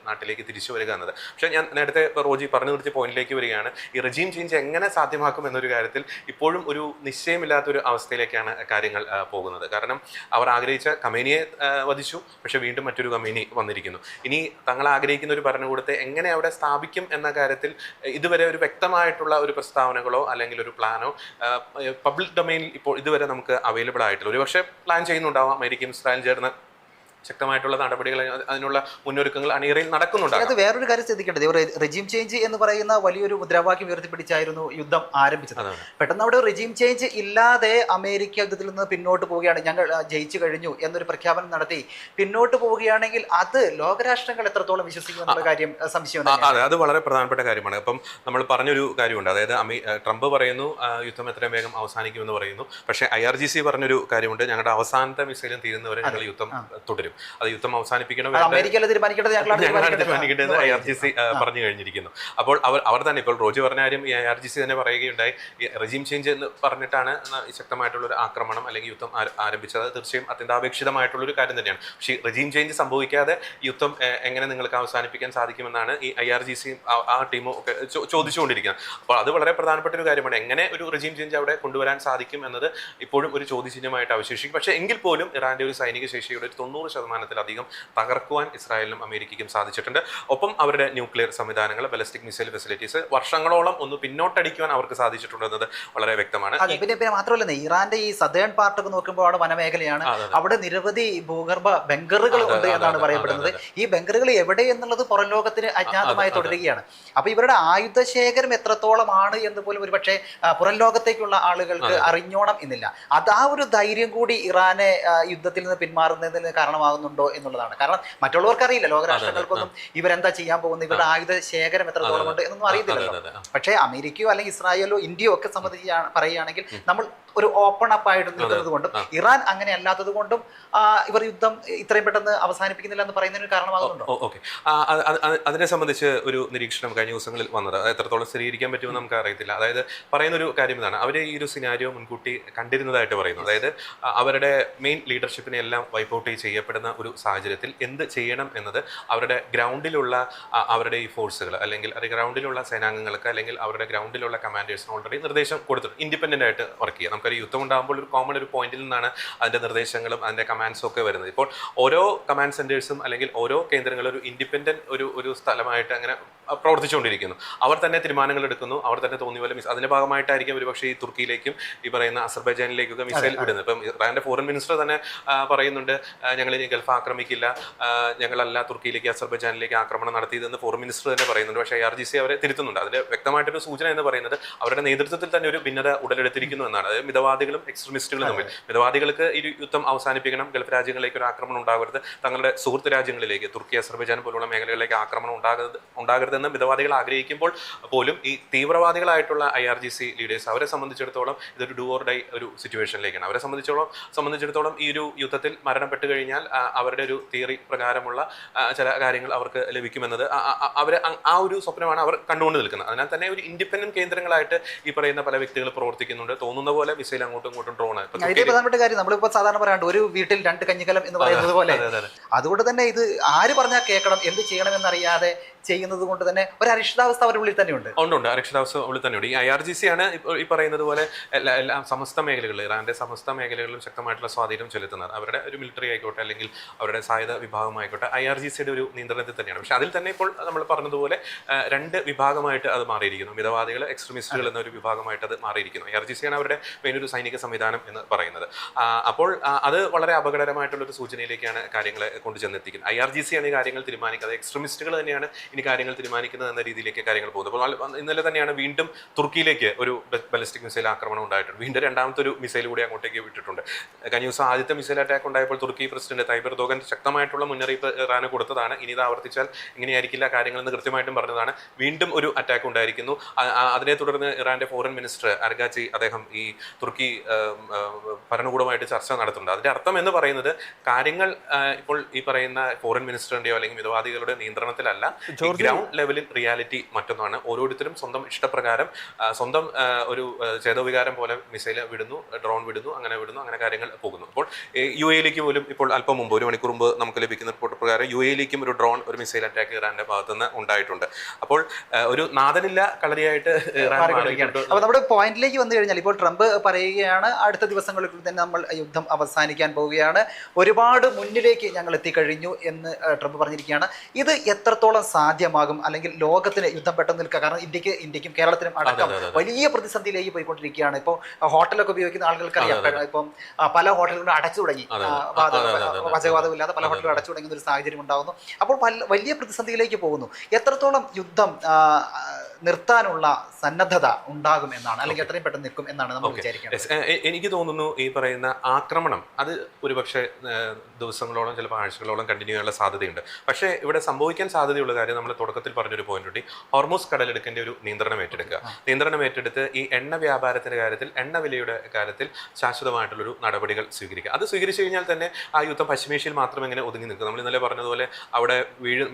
നാട്ടിലേക്ക് തിരിച്ചു വരിക എന്നത്. പക്ഷേ ഞാൻ നേരത്തെ റോജി പറഞ്ഞു നിർത്തിയ പോയിന്റിലേക്ക് വരികയാണ്. ഈ റെജീം ചേഞ്ച് എങ്ങനെ സാധ്യമാക്കും എന്നൊരു കാര്യത്തിൽ ഇപ്പോഴും ഒരു നിശ്ചയമില്ലാത്തൊരു അവസ്ഥയിലേക്കാണ് കാര്യങ്ങൾ പോകുന്നത്. കാരണം അവർ ആഗ്രഹിച്ച ഖമേനിയെ വധിച്ചു, പക്ഷെ വീണ്ടും മറ്റൊരു ഖമേനി വന്നിരിക്കുന്നു. ഇനി തങ്ങൾ ആഗ്രഹിക്കുന്ന ഒരു ഭരണകൂടത്തെ എങ്ങനെ അവിടെ സ്ഥാപിക്കും എന്ന കാര്യത്തിൽ ഇതുവരെ ഒരു വ്യക്തമായിട്ടുള്ള ഒരു പ്രസ്താവനകളോ അല്ലെങ്കിൽ ഒരു പ്ലാനോ പബ്ലിക് ഡൊമൈനിൽ ഇപ്പോൾ ഇതുവരെ നമുക്ക് അവൈലബിൾ ആയിട്ടില്ല. ഒരുപക്ഷെ പ്ലാൻ ചെയ്യുന്നുണ്ടാവാം, അമേരിക്കയും ഇസ്രായേലും ചേർന്ന് ശക്തമായിട്ടുള്ള നടപടികൾ, അതിനുള്ള മുന്നൊരുക്കങ്ങൾ അണിയറയിൽ നടക്കുന്നുണ്ട്. അത് വേറൊരു കാര്യം ശ്രദ്ധിക്കേണ്ടത്, റെജീം ചേഞ്ച് എന്ന് പറയുന്ന വലിയൊരു മുദ്രാവാക്യം ഉയർത്തിപ്പിടിച്ചായിരുന്നു യുദ്ധം ആരംഭിച്ചത്. പെട്ടെന്ന് അവിടെ റെജീം ചേഞ്ച് ഇല്ലാതെ അമേരിക്ക യുദ്ധത്തിൽ നിന്ന് പിന്നോട്ട് പോവുകയാണ്, ഞങ്ങൾ ജയിച്ചു കഴിഞ്ഞു എന്നൊരു പ്രഖ്യാപനം നടത്തി പിന്നോട്ട് പോവുകയാണെങ്കിൽ അത് ലോകരാഷ്ട്രങ്ങൾ എത്രത്തോളം വിശ്വസിക്കും എന്നുള്ള കാര്യം സംശയം. അതെ, അത് വളരെ പ്രധാനപ്പെട്ട കാര്യമാണ്. അപ്പം നമ്മൾ പറഞ്ഞൊരു കാര്യമുണ്ട്, അതായത് ട്രംപ് പറയുന്നു യുദ്ധം എത്രയും വേഗം അവസാനിക്കുമെന്ന് പറയുന്നു. പക്ഷേ IRGC പറഞ്ഞൊരു കാര്യമുണ്ട്, ഞങ്ങളുടെ അവസാനത്തെ മിസൈലും തീരുന്നവരെ ഞങ്ങൾ യുദ്ധം തുടരും. അത് യുദ്ധം അവസാനിപ്പിക്കണം, തീരുമാനിക്കേണ്ടത് IRGC പറഞ്ഞു കഴിഞ്ഞിരിക്കുന്നു. അപ്പോൾ അവർ തന്നെ ഇപ്പോൾ റോജി പറഞ്ഞ കാര്യം ഈ IRGC തന്നെ പറയുകയുണ്ടായി, റെജീം ചേഞ്ച് എന്ന് പറഞ്ഞിട്ടാണ് ശക്തമായിട്ടുള്ള ഒരു ആക്രമണം അല്ലെങ്കിൽ യുദ്ധം ആരംഭിച്ചത്. തീർച്ചയായും അത്യന്താപേക്ഷിതമായിട്ടുള്ള ഒരു കാര്യം തന്നെയാണ്. പക്ഷേ റെജീം ചേഞ്ച് സംഭവിക്കാതെ യുദ്ധം എങ്ങനെ നിങ്ങൾക്ക് അവസാനിപ്പിക്കാൻ സാധിക്കുമെന്നാണ് ഈ IRGC ആ ടീമും ഒക്കെ ചോദിച്ചുകൊണ്ടിരിക്കുന്നത്. അപ്പോൾ അത് വളരെ പ്രധാനപ്പെട്ട ഒരു കാര്യമാണ്. എങ്ങനെ ഒരു റെജീം ചേഞ്ച് അവിടെ കൊണ്ടുവരാൻ സാധിക്കും എന്നത് ഇപ്പോഴും ഒരു ചോദ്യചിഹ്നമായിട്ട് അവശേഷിക്കും. പക്ഷേ എങ്കിൽ പോലും ഇറാന്റെ ഒരു സൈനിക ശേഷിയുടെ ഒരു 90% തകർക്കുവാൻ ഇസ്രായേലിനും അമേരിക്കയ്ക്കും സാധിച്ചിട്ടുണ്ട്. ഒപ്പം അവരുടെ ന്യൂക്ലിയർ സംവിധാനങ്ങൾ, ബാലിസ്റ്റിക് മിസൈൽ ഫെസിലിറ്റീസ് വർഷങ്ങളോളം ഒന്ന് പിന്നോട്ടടിക്കുവാൻ അവർക്ക് സാധിച്ചിട്ടുണ്ടെന്നത് വളരെ വ്യക്തമാണ്. പിന്നെ മാത്രമല്ല, ഇറാന്റെ ഈ സദേൺ പാർട്ടൊക്കെ നോക്കുമ്പോൾ അവിടെ വനമേഖലയാണ്, അവിടെ നിരവധി ഭൂഗർഭ ബങ്കറുകൾ ഉണ്ട് എന്നാണ് പറയപ്പെടുന്നത്. ഈ ബങ്കറുകൾ എവിടെ എന്നുള്ളത് പുറം ലോകത്തിന് അജ്ഞാതമായി തുടരുകയാണ്. അപ്പൊ ഇവരുടെ ആയുധശേഖരം എത്രത്തോളമാണ് എന്ന് പോലും ഒരു പക്ഷേ പുറം ലോകത്തേക്കുള്ള ആളുകൾക്ക് അറിഞ്ഞോണം എന്നില്ല. അത് ആ ഒരു ധൈര്യം കൂടി ഇറാനെ യുദ്ധത്തിൽ നിന്ന് പിന്മാറുന്നതിന് കാരണമാകുന്നുണ്ടോ എന്നുള്ളതാണ്. കാരണം മറ്റുള്ളവർക്ക് അറിയില്ല, ലോകരാഷ്ട്രങ്ങൾക്കൊന്നും ഇവരെന്താ ചെയ്യാൻ പോകുന്നത്, ഇവരുടെ ആയുധ ശേഖരം എത്രത്തോളം ഉണ്ട് എന്നൊന്നും അറിയത്തില്ലല്ലോ. പക്ഷേ അമേരിക്കയോ അല്ലെങ്കിൽ ഇസ്രായേലോ ഇന്ത്യയോ ഒക്കെ സംബന്ധിച്ച് പറയുകയാണെങ്കിൽ നമ്മൾ ഒരു ഓപ്പൺ അപ്പ് ആയിട്ട് നിൽക്കുന്നത് കൊണ്ടും ഇറാൻ അങ്ങനെ അല്ലാത്തത് കൊണ്ടും ഇവർ യുദ്ധം ഇത്രയും പെട്ടെന്ന് അവസാനിപ്പിക്കുന്നില്ല എന്ന് പറയുന്നതിന് കാരണമാകുന്നുണ്ടോ? ഓക്കെ, അതിനെ സംബന്ധിച്ച് ഒരു നിരീക്ഷണം കഴിഞ്ഞ ദിവസങ്ങളിൽ വന്നത് എത്രത്തോളം സ്ഥിരീകരിക്കാൻ പറ്റുമെന്ന് നമുക്ക് അറിയത്തില്ല. അതായത് പറയുന്നൊരു കാര്യം ഇതാണ്, അവർ ഈ ഒരു സിനാരിയോ മുൻകൂട്ടി കണ്ടിരുന്നതായിട്ട് പറയുന്നു. അതായത് അവരുടെ മെയിൻ ലീഡർഷിപ്പിനെ എല്ലാം വൈപ്പ് ഔട്ട് ചെയ്യപ്പെടുന്ന ഒരു സാഹചര്യത്തിൽ എന്ത് ചെയ്യണം എന്നത് അവരുടെ ഗ്രൗണ്ടിലുള്ള അവരുടെ ഈ ഫോഴ്സുകൾ അല്ലെങ്കിൽ ഗ്രൗണ്ടിലുള്ള സേനാംഗങ്ങൾക്ക് അല്ലെങ്കിൽ അവരുടെ ഗ്രൗണ്ടിലുള്ള കമാൻഡേഴ്സിന് ഓൾറെഡി നിർദ്ദേശം കൊടുത്തിട്ടുണ്ട്, ഇൻഡിപെൻഡന്റ് ആയിട്ട് വർക്ക് ചെയ്യുക. നമുക്കൊരു യുദ്ധം ഉണ്ടാകുമ്പോൾ ഒരു കോമൺ ഒരു പോയിന്റിൽ നിന്നാണ് അതിന്റെ നിർദ്ദേശങ്ങളും അതിന്റെ കമാൻഡ്സും ഒക്കെ വരുന്നത്. ഇപ്പോൾ ഓരോ കമാൻഡ് സെന്റേഴ്സും അല്ലെങ്കിൽ ഓരോ കേന്ദ്രങ്ങളും ഒരു ഇൻഡിപെൻഡന്റ് ഒരു സ്ഥലമായിട്ട് അങ്ങനെ പ്രവർത്തിച്ചുകൊണ്ടിരിക്കുന്നു. അവർ തന്നെ തീരുമാനങ്ങൾ എടുക്കുന്നു, അവർ തന്നെ തോന്നിയ പോലെ അതിന്റെ ഭാഗമായിട്ടായിരിക്കും ഒരുപക്ഷെ ഈ തുർക്കിയിലേക്കും ഈ പറയുന്ന അസർബൈജാനിലേക്കൊക്കെ മിസൈൽ വിടുന്നത്. ഇപ്പം ഇറാന്റെ ഫോറിൻ മിനിസ്റ്റർ തന്നെ പറയുന്നുണ്ട്, ഞങ്ങൾ ഇനി ഗൾഫ് ആക്രമിക്കില്ല, ഞങ്ങളല്ല തുർക്കിയിലേക്ക് അസർബൈജാനിലേക്ക് ആക്രമണം നടത്തിയതെന്ന് ഫോറിൻ മിനിസ്റ്റർ തന്നെ പറയുന്നുണ്ട്. പക്ഷേ IRGC അവരെ തിരുത്തുന്നുണ്ട്. അതിന്റെ വ്യക്തമായിട്ടൊരു സൂചന എന്ന് പറയുന്നത് അവരുടെ നേതൃത്വത്തിൽ തന്നെ ഒരു ഭിന്നത ഉടലെടുത്തിരിക്കുന്നു എന്നാണ്. അതായത് മിതവാദികളും എക്സ്ട്രീമിസ്റ്റുകളും തമ്മിൽ, മിതവാദികൾക്ക് ഈ യുദ്ധം അവസാനിപ്പിക്കണം, ഗൾഫ് രാജ്യങ്ങളിലേക്ക് ഒരു ആക്രമണം ഉണ്ടാകരുത്, തങ്ങളുടെ സുഹൃത്ത് രാജ്യങ്ങളിലേക്ക് തുർക്കി അസർബൈജാൻ പോലുള്ള മേഖലകളിലേക്ക് ആക്രമണം ഉണ്ടാകരുത് നടക്കരുതെന്ന് മിതവാദികൾ ആഗ്രഹിക്കുമ്പോൾ പോലും ഈ തീവ്രവാദികളായിട്ടുള്ള IRGC ലീഡേഴ്സ് അവരെ സംബന്ധിച്ചിടത്തോളം ഇതൊരു ഡു ഓർ ഡൈ ഒരു സിറ്റുവേഷനിലേക്കാണ്. അവരെ സംബന്ധിച്ചിടത്തോളം ഈ ഒരു യുദ്ധത്തിൽ മരണപ്പെട്ട് കഴിഞ്ഞാൽ അവരുടെ ഒരു തിയറി പ്രകാരമുള്ള ചില കാര്യങ്ങൾ അവർക്ക് ലഭിക്കുമെന്നത് അവർ ആ ഒരു സ്വപ്നമാണ് അവർ കണ്ടുകൊണ്ട് നിൽക്കുന്നത്. അതിനാൽ തന്നെ ഒരു ഇൻഡിപെൻഡന്റ് കേന്ദ്രങ്ങളായിട്ട് ഈ പറയുന്ന പല വ്യക്തികൾ പ്രവർത്തിക്കുന്നുണ്ട്. തോന്നുന്ന പോലെ മിസൈൽ അങ്ങോട്ടും ഇങ്ങോട്ടും ഡ്രോൺ. പ്രധാനപ്പെട്ട കാര്യം നമ്മളിപ്പോ സാധാരണ പറയാണ്ട് ഒരു വീട്ടിൽ 2 കഞ്ഞിക്കലം എന്ന് പറയുന്നത് പോലെ. അതുകൊണ്ട് തന്നെ ഇത് ആര് പറഞ്ഞാൽ കേൾക്കണം, എന്ത് ചെയ്യണമെന്നറിയാതെ ചെയ്യുന്നത് കൊണ്ട് തന്നെ ഒരു അരിഷ്ടതാവസ്ഥ അവരുടെ ഉള്ളിൽ തന്നെയുണ്ട്. ഉണ്ട്, അരക്ഷിതാവസ്ഥ ഉള്ളിൽ തന്നെയുണ്ട്. ഈ IRGC ആണ് ഈ പറയുന്നത് പോലെ എല്ലാ സമസ്ത മേഖലകളിൽ, ഇറാന്റെ സമസ്ത മേഖലകളിലും ശക്തമായിട്ടുള്ള സ്വാധീനം ചെലുത്തുന്നത്. അവരുടെ ഒരു മിലിറ്ററി ആയിക്കോട്ടെ അല്ലെങ്കിൽ അവരുടെ സായുധ വിഭാഗമായിക്കോട്ടെ IRGCയുടെ ഒരു നിയന്ത്രണത്തിൽ തന്നെയാണ്. പക്ഷെ അതിൽ തന്നെ ഇപ്പോൾ നമ്മൾ പറഞ്ഞതുപോലെ 2 വിഭാഗമായിട്ട് അത് മാറിയിരിക്കുന്നു. മിതവാദികൾ, എക്സ്ട്രീമിസ്റ്റുകൾ എന്നൊരു വിഭാഗമായിട്ട് അത് മാറിയിരിക്കുന്നു. IRGC ആണ് അവരുടെ മെയിൻ ഒരു സൈനിക സംവിധാനം എന്ന് പറയുന്നത്. അപ്പോൾ അത് വളരെ അപകടകരമായിട്ടുള്ളൊരു സൂചനയിലേക്കാണ് കാര്യങ്ങളെ കൊണ്ട് ചെന്നെത്തിക്കുന്നത്. IRGC ആണ് ഈ കാര്യങ്ങൾ തീരുമാനിക്കുന്നത്, എക്സ്ട്രീമിസ്റ്റുകൾ തന്നെയാണ് ഇനി കാര്യങ്ങൾ തീരുമാനിക്കുന്നത് എന്ന രീതിയിലേക്ക് കാര്യങ്ങൾ പോകുന്നത്. അപ്പോൾ ഇന്നലെ തന്നെയാണ് വീണ്ടും തുർക്കിയിലേക്ക് ഒരു ബാലിസ്റ്റിക് മിസൈൽ ആക്രമണം ഉണ്ടായിട്ടുണ്ട്. വീണ്ടും രണ്ടാമത്തെ ഒരു മിസൈൽ കൂടി അങ്ങോട്ടേക്ക് വിട്ടിട്ടുണ്ട്. കഴിഞ്ഞ ദിവസം ആദ്യത്തെ മിസൈൽ അറ്റാക്ക് ഉണ്ടായപ്പോൾ തുർക്കി പ്രസിഡന്റ് തയ്യിബ് എർദോഗൻ ശക്തമായിട്ടുള്ള മുന്നറിയിപ്പ് ഇറാന് കൊടുത്തതാണ്. ഇനി ഇത് ആവർത്തിച്ചാൽ ഇങ്ങനെയായിരിക്കില്ല കാര്യങ്ങളെന്ന് കൃത്യമായിട്ടും പറഞ്ഞതാണ്. വീണ്ടും ഒരു അറ്റാക്ക് ഉണ്ടായിരിക്കുന്നു. അതിനെ തുടർന്ന് ഇറാന്റെ ഫോറിൻ മിനിസ്റ്റർ അർഗാച്ചി അദ്ദേഹം ഈ തുർക്കി ഭരണകൂടമായിട്ട് ചർച്ച നടത്തുന്നുണ്ട്. അതിന്റെ അർത്ഥം എന്ന് പറയുന്നത് കാര്യങ്ങൾ ഇപ്പോൾ ഈ പറയുന്ന ഫോറിൻ മിനിസ്റ്ററിന്റെയോ അല്ലെങ്കിൽ മിതവാദികളുടെ നിയന്ത്രണത്തിലല്ല. ഗ്രൗണ്ട് ലെവലിൽ റിയാലിറ്റി മറ്റൊന്നാണ്. ഓരോരുത്തരും സ്വന്തം ഇഷ്ടപ്രകാരം സ്വന്തം ഒരു ചേതോവികാരം പോലെ മിസൈൽ വിടുന്നു, ഡ്രോൺ വിടുന്നു, അങ്ങനെ കാര്യങ്ങൾ പോകുന്നു. അപ്പോൾ UAE-ലേക്ക് പോലും ഇപ്പോൾ അല്പം മുമ്പ് 1 മണിക്കൂർ മുമ്പ് നമുക്ക് ലഭിക്കുന്ന റിപ്പോർട്ട് പ്രകാരം UAE-ലേക്കും ഒരു ഡ്രോൺ, ഒരു മിസൈൽ അറ്റാക്ക് ഇറാന്റെ ഭാഗത്തുനിന്ന് ഉണ്ടായിട്ടുണ്ട്. അപ്പോൾ ഒരു നാദനില്ല കളരിയായിട്ട് അപ്പോൾ നമ്മുടെ പോയിന്റിലേക്ക് വന്നു കഴിഞ്ഞാൽ ഇപ്പോൾ ട്രംപ് പറയുകയാണ് അടുത്ത ദിവസങ്ങളിൽ തന്നെ നമ്മൾ യുദ്ധം അവസാനിക്കാൻ പോവുകയാണ്, ഒരുപാട് മുന്നിലേക്ക് ഞങ്ങൾ എത്തിക്കഴിഞ്ഞു എന്ന് ട്രംപ് പറഞ്ഞിരിക്കുകയാണ്. ഇത് എത്രത്തോളം സാധ്യമാകും, അല്ലെങ്കിൽ ലോകത്തിന് യുദ്ധം പെട്ടെന്ന് നിൽക്കുക? കാരണം ഇന്ത്യക്കും കേരളത്തിനും അടക്കം വലിയ പ്രതിസന്ധിയിലേക്ക് പോയിക്കൊണ്ടിരിക്കുകയാണ്. ഇപ്പോൾ ഹോട്ടലൊക്കെ ഉപയോഗിക്കുന്ന ആളുകൾക്കറിയാം, ഇപ്പം പല ഹോട്ടലുകളും അടച്ചു തുടങ്ങി, പാചകവാദമില്ലാതെ പല ഹോട്ടലുകളും അടച്ചു തുടങ്ങുന്ന ഒരു സാഹചര്യം ഉണ്ടാകുന്നു. അപ്പോൾ വലിയ പ്രതിസന്ധിയിലേക്ക് പോകുന്നു. എത്രത്തോളം യുദ്ധം നിർത്താനുള്ള സന്നദ്ധത ഉണ്ടാകും എന്നാണ്, അല്ലെങ്കിൽ എത്രയും പെട്ടെന്ന് നിൽക്കും എന്നാണ് നമ്മൾ വിചാരിക്കുന്നത്? എനിക്ക് തോന്നുന്നു ഈ പറയുന്ന ആക്രമണം അത് ഒരുപക്ഷെ ദിവസങ്ങളോളം ചിലപ്പോൾ ആഴ്ചകളോളം കണ്ടിന്യൂ ചെയ്യാനുള്ള സാധ്യതയുണ്ട്. പക്ഷേ ഇവിടെ സംഭവിക്കാൻ സാധ്യതയുള്ള കാര്യം നമ്മൾ തുടക്കത്തിൽ പറഞ്ഞൊരു പോയിന്റ് ഉണ്ട്. ഹോർമൂസ് കടലെടുക്കിന്റെ ഒരു നിയന്ത്രണം ഏറ്റെടുത്ത് ഈ എണ്ണ വ്യാപാരത്തിന്റെ കാര്യത്തിൽ, എണ്ണ വിലയുടെ കാര്യത്തിൽ ശാശ്വതമായിട്ടുള്ളൊരു നടപടികൾ സ്വീകരിക്കുക. അത് സ്വീകരിച്ചു കഴിഞ്ഞാൽ തന്നെ ആ യുദ്ധം പശ്ചിമേഷ്യയിൽ മാത്രം എങ്ങനെ ഒതുങ്ങി നിൽക്കും. നമ്മൾ ഇന്നലെ പറഞ്ഞതുപോലെ അവിടെ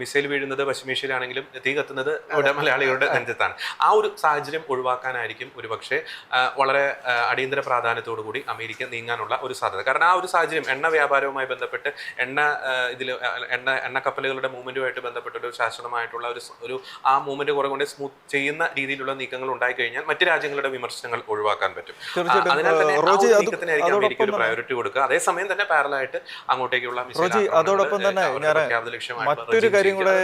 മിസൈൽ വീഴുന്നത് പശ്ചിമേഷ്യയിലാണെങ്കിലും തീ കത്തുന്നത് ഇവിടെ മലയാളികളുടെ നെഞ്ചത്താണ്. ആ ഒരു സാഹചര്യം ഒഴിവാക്കാനായിരിക്കും ഒരുപക്ഷെ വളരെ അടിയന്തര പ്രാധാന്യത്തോടു കൂടി അമേരിക്ക നീങ്ങാനുള്ള ഒരു സാധ്യത. കാരണം ആ ഒരു സാഹചര്യം എണ്ണ വ്യാപാരവുമായി ബന്ധപ്പെട്ട് എണ്ണ കപ്പലുകളുടെ മൂവ്മെന്റുമായിട്ട് ബന്ധപ്പെട്ട ഒരു ശാശ്വതമായിട്ടുള്ള ഒരു ആ മൂവ്മെന്റ് കുറെ കൊണ്ട് സ്മൂത്ത് ചെയ്യുന്ന രീതിയിലുള്ള നീക്കങ്ങൾ ഉണ്ടായി കഴിഞ്ഞാൽ മറ്റു രാജ്യങ്ങളുടെ വിമർശനങ്ങൾ ഒഴിവാക്കാൻ പറ്റും. അതിനാൽ തന്നെ നീക്കത്തിനായിരിക്കും അമേരിക്ക ഒരു പ്രയോറിറ്റി കൊടുക്കുക. അതേസമയം തന്നെ പാരലായിട്ട് അങ്ങോട്ടേക്കുള്ള അതോടൊപ്പം തന്നെ മറ്റൊരു കാര്യം കൂടെ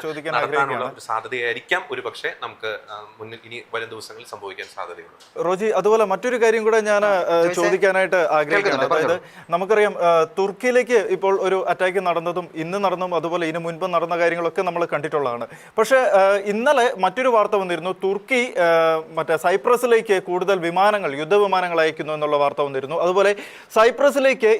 ചോദിക്കാൻ ആഗ്രഹിക്കുകയാണ്. സാധ്യതയായിരിക്കാം ഒരു പക്ഷേ നമുക്ക് മുന്നിൽ ഇനി വരും ദിവസങ്ങളിൽ സംഭവിക്കാൻ സാധ്യതയുള്ളൂ. റോജി, അതുപോലെ മറ്റൊരു കാര്യം കൂടെ ഞാൻ ചോദിക്കാനായിട്ട് ആഗ്രഹിക്കുകയാണ്. അതായത് നമുക്കറിയാം തുർക്കിയിലേക്ക് ഇപ്പോൾ ഒരു അറ്റാക്ക് നടന്നതും ഇന്ന് നടന്നതും അതുപോലെ ഇതിനു മുൻപ് നടന്ന കാര്യങ്ങളൊക്കെ നമ്മൾ കണ്ടിട്ടുള്ളതാണ്. പക്ഷേ ഇന്നലെ മറ്റൊരു വാർത്ത വന്നിരുന്നു, തുർക്കി സൈപ്രസിലേക്ക് കൂടുതൽ വിമാനങ്ങൾ, യുദ്ധവിമാനങ്ങൾ അയക്കുന്നു എന്നുള്ള വാർത്ത വന്നിരുന്നു. അതുപോലെ സൈപ്രസിലേക്ക്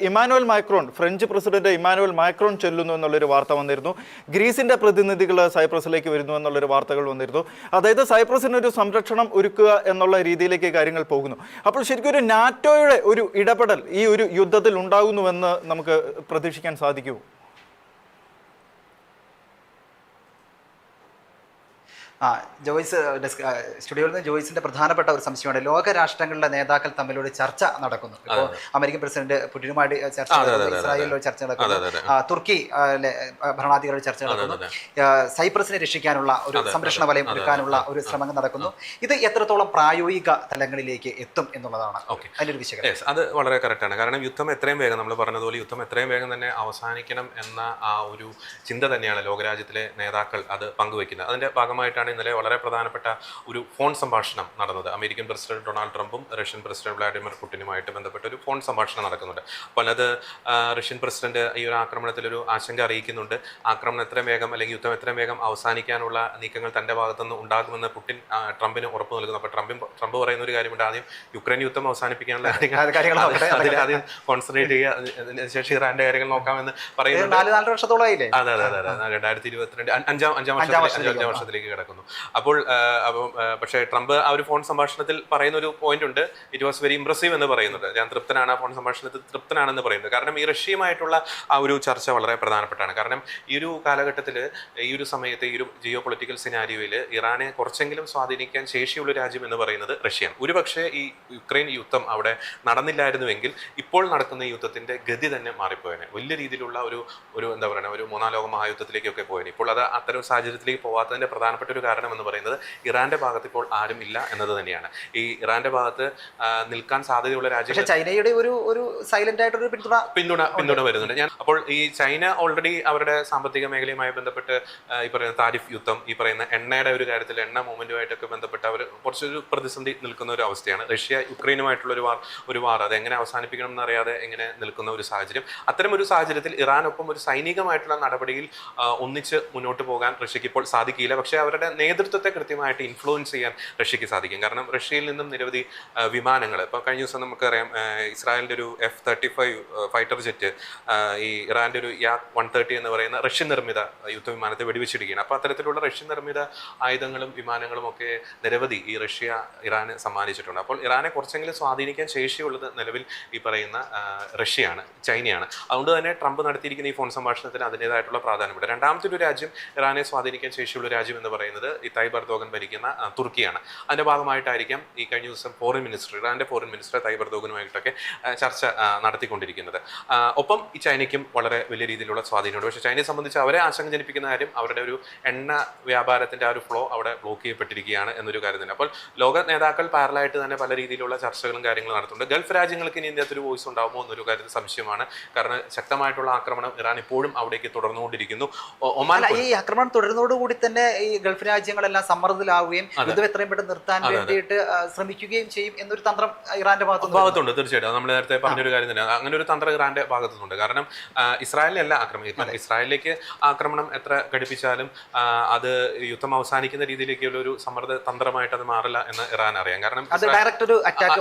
ഫ്രഞ്ച് പ്രസിഡന്റ് ഇമാനുവൽ മാക്രോൺ ചെല്ലുന്നു എന്നുള്ളൊരു വാർത്ത വന്നിരുന്നു. ഗ്രീസിന്റെ പ്രതിനിധികൾ സൈപ്രസിലേക്ക് വരുന്നു എന്നുള്ളൊരു വാർത്തകൾ വന്നിരുന്നു. അതായത് സൈപ്രസിനൊരു സംരക്ഷണം ഒരുക്കുക എന്നുള്ള രീതിയിലേക്ക് കാര്യങ്ങൾ പോകുന്നു. അപ്പോൾ ശരിക്കും ഒരു നാറ്റോയുടെ ഒരു ഇടപെടൽ ഈ ഒരു യുദ്ധത്തിൽ ഉണ്ടാകുന്നുവെന്ന് നമുക്ക് പ്രതീക്ഷിക്കാൻ സാധിക്കുമോ? ജോയ്സ് സ്റ്റുഡിയോയിൽ നിന്ന് ജോയ്സിന്റെ പ്രധാനപ്പെട്ട ഒരു സംശയമാണ്. ലോകരാഷ്ട്രങ്ങളുടെ നേതാക്കൾ തമ്മിലൊരു ചർച്ച നടക്കുന്നു. ഇപ്പോൾ അമേരിക്കൻ പ്രസിഡന്റ് പുടിനുമായിട്ട് ചർച്ച നടക്കുന്നു, ഇസ്രായേലിലൊരു ചർച്ച നടക്കുന്നു, തുർക്കി ഭരണാധികാരികളുടെ ചർച്ച നടക്കുന്നു, സൈപ്രസിനെ രക്ഷിക്കാനുള്ള ഒരു സംരക്ഷണ വലയം ഒരുക്കാനുള്ള ഒരു ശ്രമങ്ങൾ നടക്കുന്നു. ഇത് എത്രത്തോളം പ്രായോഗിക തലങ്ങളിലേക്ക് എത്തും എന്നുള്ളതാണ് അതിന്റെ ഒരു വിശകലനം. അത് വളരെ കറക്റ്റാണ്. കാരണം യുദ്ധം എത്രയും വേഗം, നമ്മൾ പറഞ്ഞതുപോലെ യുദ്ധം എത്രയും വേഗം തന്നെ അവസാനിക്കണം എന്ന ആ ഒരു ചിന്ത തന്നെയാണ് ലോകരാജ്യത്തിലെ നേതാക്കൾ അത് പങ്കുവെക്കുന്നത്. അതിന്റെ ഭാഗമായിട്ടാണ് വെച്ചാണ് ഇന്നലെ വളരെ പ്രധാനപ്പെട്ട ഒരു ഫോൺ സംഭാഷണം നടന്നത്. അമേരിക്കൻ പ്രസിഡന്റ് ഡൊണാൾഡ് ട്രംപും റഷ്യൻ പ്രസിഡന്റ് വ്ളാഡിമിർ പുടിനുമായിട്ട് ബന്ധപ്പെട്ട ഒരു ഫോൺ സംഭാഷണം നടക്കുന്നുണ്ട്. അപ്പോൾ അത് റഷ്യൻ പ്രസിഡന്റ് ഈ ഒരു ആക്രമണത്തിലൊരു ആശങ്ക അറിയിക്കുന്നുണ്ട്. ആക്രമണം എത്രയും വേഗം അല്ലെങ്കിൽ യുദ്ധം എത്രയും വേഗം അവസാനിക്കാനുള്ള നീക്കങ്ങൾ തൻ്റെ ഭാഗത്തുനിന്ന് ഉണ്ടാകുമെന്ന് പുടിൻ ട്രംപിന് ഉറപ്പ് നൽകുന്നു. അപ്പോൾ ട്രംപ് പറയുന്ന ഒരു കാര്യമുണ്ട്, ആദ്യം യുക്രൈൻ യുദ്ധം അവസാനിപ്പിക്കാനുള്ള കാര്യങ്ങൾ ആദ്യം കോൺസെൻട്രേറ്റ് ചെയ്യുക, അതിനുശേഷം ഇറാന്റെ കാര്യങ്ങൾ നോക്കാമെന്ന് പറയുന്നത്. 4 വർഷത്തോളമായില്ലേ? അതെ 2022 അഞ്ചാം വർഷത്തിലേക്ക് കിടക്കുന്നു. അപ്പോൾ പക്ഷേ ട്രംപ് ആ ഒരു ഫോൺ സംഭാഷണത്തിൽ പറയുന്ന ഒരു പോയിന്റ് ഉണ്ട്, ഇറ്റ് വാസ് വെരി ഇംപ്രസീവ് എന്ന് പറയുന്നുണ്ട്. ഞാൻ തൃപ്തനാണ്, ആ ഫോൺ സംഭാഷണത്തിൽ തൃപ്തനാണെന്ന് പറയുന്നത്. കാരണം ഈ റഷ്യയുമായിട്ടുള്ള ആ ഒരു ചർച്ച വളരെ പ്രധാനപ്പെട്ടാണ്. കാരണം ഈ ഒരു കാലഘട്ടത്തിൽ, ഈ ഒരു സമയത്ത്, ഈ ഒരു ജിയോ പൊളിറ്റിക്കൽ സിനാരിയോയിൽ ഇറാനെ കുറച്ചെങ്കിലും സ്വാധീനിക്കാൻ ശേഷിയുള്ള രാജ്യം എന്ന് പറയുന്നത് റഷ്യയാണ്. ഒരുപക്ഷെ ഈ യുക്രൈൻ യുദ്ധം അവിടെ നടന്നില്ലായിരുന്നുവെങ്കിൽ ഇപ്പോൾ നടക്കുന്ന ഈ യുദ്ധത്തിന്റെ ഗതി തന്നെ മാറിപ്പോയേനെ. വലിയ രീതിയിലുള്ള ഒരു എന്താ പറയുക, ഒരു മൂന്നാം ലോക മഹായുദ്ധത്തിലേക്കൊക്കെ പോയേനെ. ഇപ്പോൾ അത് അത്തരം സാഹചര്യത്തിലേക്ക് പോകാത്തതിന്റെ പ്രധാനപ്പെട്ട ഒരു കാരണം എന്ന് പറയുന്നത് ഇറാന്റെ ഭാഗത്ത് ഇപ്പോൾ ആരും ഇല്ല എന്നത് തന്നെയാണ്. ഈ ഇറാന്റെ ഭാഗത്ത് നിൽക്കാൻ സാധ്യതയുള്ള രാജ്യം ചൈനയുടെ ഒരു സൈലന്റ് ആയിട്ടൊരു പിന്തുണ വരുന്നുണ്ട്. അപ്പോൾ ഈ ചൈന ഓൾറെഡി അവരുടെ സാമ്പത്തിക മേഖലയുമായി ബന്ധപ്പെട്ട് ഈ പറയുന്ന താരിഫ് യുദ്ധം, ഈ പറയുന്ന എണ്ണയുടെ ഒരു കാര്യത്തിൽ എണ്ണ മൂവ്മെന്റുമായിട്ടൊക്കെ ബന്ധപ്പെട്ട് അവർ കുറച്ചൊരു പ്രതിസന്ധി നിൽക്കുന്ന ഒരു അവസ്ഥയാണ്. റഷ്യ യുക്രൈനുമായിട്ടുള്ള ഒരു വാർ അത് എങ്ങനെ അവസാനിപ്പിക്കണം എന്നറിയാതെ എങ്ങനെ നിൽക്കുന്ന ഒരു സാഹചര്യം. അത്തരം ഒരു സാഹചര്യത്തിൽ ഇറാനൊപ്പം ഒരു സൈനികമായിട്ടുള്ള നടപടിയിൽ ഒന്നിച്ച് മുന്നോട്ട് പോകാൻ റഷ്യക്ക് ഇപ്പോൾ സാധിക്കില്ല. പക്ഷേ അവരുടെ നേതൃത്വത്തെ കൃത്യമായിട്ട് ഇൻഫ്ലുവൻസ് ചെയ്യാൻ റഷ്യക്ക് സാധിക്കും. കാരണം റഷ്യയിൽ നിന്നും നിരവധി വിമാനങ്ങൾ, ഇപ്പോൾ കഴിഞ്ഞ ദിവസം നമുക്കറിയാം ഇസ്രായേലിൻ്റെ ഒരു F-35 ഫൈറ്റർ ജെറ്റ് ഈ ഇറാൻ്റെ ഒരു yak-130 എന്ന് പറയുന്ന റഷ്യൻ നിർമ്മിത യുദ്ധവിമാനത്തെ വെടിവെച്ചിരിക്കുകയാണ്. അപ്പോൾ അത്തരത്തിലുള്ള റഷ്യൻ നിർമ്മിത ആയുധങ്ങളും വിമാനങ്ങളും ഒക്കെ നിരവധി ഈ റഷ്യ ഇറാന് സമ്മാനിച്ചിട്ടുണ്ട്. അപ്പോൾ ഇറാനെ കുറച്ചെങ്കിലും സ്വാധീനിക്കാൻ ശേഷിയുള്ളത് നിലവിൽ ഈ പറയുന്ന റഷ്യയാണ്, ചൈനയാണ്. അതുകൊണ്ട് തന്നെ ട്രംപ് നടത്തിയിരിക്കുന്ന ഈ ഫോൺ സംഭാഷണത്തിന് അതിൻ്റെതായിട്ടുള്ള പ്രാധാന്യമുണ്ട്. രണ്ടാമത്തെ ഒരു രാജ്യം ഇറാനെ സ്വാധീനിക്കാൻ ശേഷിയുള്ള രാജ്യം എന്ന് പറയുന്നത് ഈ തയ്യിബ് എർദോഗൻ ഭരിക്കുന്ന തുർക്കിയാണ്. അതിൻ്റെ ഭാഗമായിട്ടായിരിക്കാം ഈ കഴിഞ്ഞ ദിവസം ഇറാന്റെ ഫോറിൻ മിനിസ്റ്റർ തയ്യിബ് എർദോഗനുമായിട്ടൊക്കെ ചർച്ച നടത്തിക്കൊണ്ടിരിക്കുന്നത്. ഒപ്പം ഈ ചൈനയ്ക്കും വളരെ വലിയ രീതിയിലുള്ള സ്വാധീനമുണ്ട്. പക്ഷേ ചൈനയെ സംബന്ധിച്ച് അവരെ ആശങ്ക ജനിപ്പിക്കുന്ന കാര്യം അവരുടെ ഒരു എണ്ണ വ്യാപാരത്തിൻ്റെ ആ ഒരു ഫ്ലോ അവിടെ ബ്ലോക്ക് ചെയ്യപ്പെട്ടിരിക്കുകയാണ് എന്നൊരു കാര്യം തന്നെ. അപ്പോൾ ലോക നേതാക്കൾ പാരലായിട്ട് തന്നെ പല രീതിയിലുള്ള ചർച്ചകളും കാര്യങ്ങളും നടത്തുന്നുണ്ട്. ഗൾഫ് രാജ്യങ്ങൾക്ക് ഇനി ഇതിനകത്തൊരു വോയിസ് ഉണ്ടാകുമോ എന്നൊരു കാര്യത്തിൽ സംശയമാണ്. കാരണം ശക്തമായിട്ടുള്ള ആക്രമണം ഇറാൻ ഇപ്പോഴും അവിടേക്ക് തുടർന്നുകൊണ്ടിരിക്കുന്നു. ഒമാൻ ഈ ആക്രമണം തുടരുന്നതോടുകൂടി തന്നെ ഈ ഗൾഫ് രാജ്യങ്ങളെല്ലാം സമ്മർദ്ദത്തിലാവുകയും യുദ്ധം എത്രയും പെട്ടെന്ന് നിർത്താൻ വേണ്ടിയിട്ട് ശ്രമിക്കുകയും ചെയ്യും എന്നൊരു തന്ത്രം ഇറാന്റെ ഭാഗത്തുണ്ട്. തീർച്ചയായിട്ടും നമ്മൾ നേരത്തെ പറഞ്ഞൊരു കാര്യം തന്നെ, അങ്ങനെ ഒരു തന്ത്രം ഇറാന്റെ ഭാഗത്തുനിന്നുണ്ട്. കാരണം ഇസ്രായേലിനല്ല ആക്രമണം, ഇസ്രായേലിലേക്ക് ആക്രമണം എത്ര ഘടിപ്പിച്ചാലും അത് യുദ്ധം അവസാനിക്കുന്ന രീതിയിലേക്കുള്ള ഒരു സമ്മർദ്ദ തന്ത്രമായിട്ട് അത് മാറില്ല എന്ന് ഇറാൻ അറിയാം. കാരണം ഡയറക്റ്റ് അറ്റാക്ക്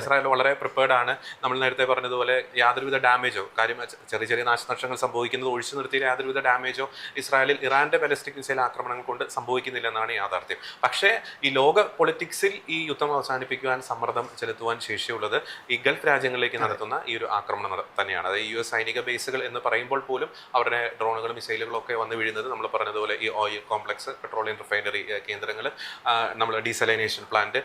ഇസ്രായേൽ വളരെ പ്രിപ്പയർഡ് ആണ്. നമ്മൾ നേരത്തെ പറഞ്ഞതുപോലെ യാതൊരുവിധ ഡാമേജോ, കാര്യം ചെറിയ നാശനഷ്ടങ്ങൾ സംഭവിക്കുന്നത് ഒഴിച്ചു നിർത്തിയ യാതൊരുവിധ ഡാമേജോ ഇസ്രായേലിൽ ഇറാന്റെ ബാലിസ്റ്റിക് മിസൈൽ ആക്രമണങ്ങൾ കൊണ്ട് സംഭവിക്കുന്നില്ല എന്നാണ് യാഥാർത്ഥ്യം. പക്ഷേ ഈ ലോക പൊളിറ്റിക്സിൽ ഈ യുദ്ധം അവസാനിപ്പിക്കുവാൻ സമ്മർദ്ദം ചെലുത്തുവാൻ ശേഷിയുള്ളത് ഈ ഗൾഫ് രാജ്യങ്ങളിലേക്ക് നടത്തുന്ന ഈ ഒരു ആക്രമണം തന്നെയാണ്. അത് US സൈനിക ബേസുകൾ എന്ന് പറയുമ്പോൾ പോലും അവരുടെ ഡ്രോണുകളും മിസൈലുകളും ഒക്കെ വന്ന് വീഴുന്നത് നമ്മൾ പറഞ്ഞതുപോലെ ഈ ഓയിൽ കോംപ്ലക്സ്, പെട്രോളിയം റിഫൈനറി കേന്ദ്രങ്ങൾ, നമ്മൾ ഡീസലൈനേഷൻ പ്ലാന്റ്,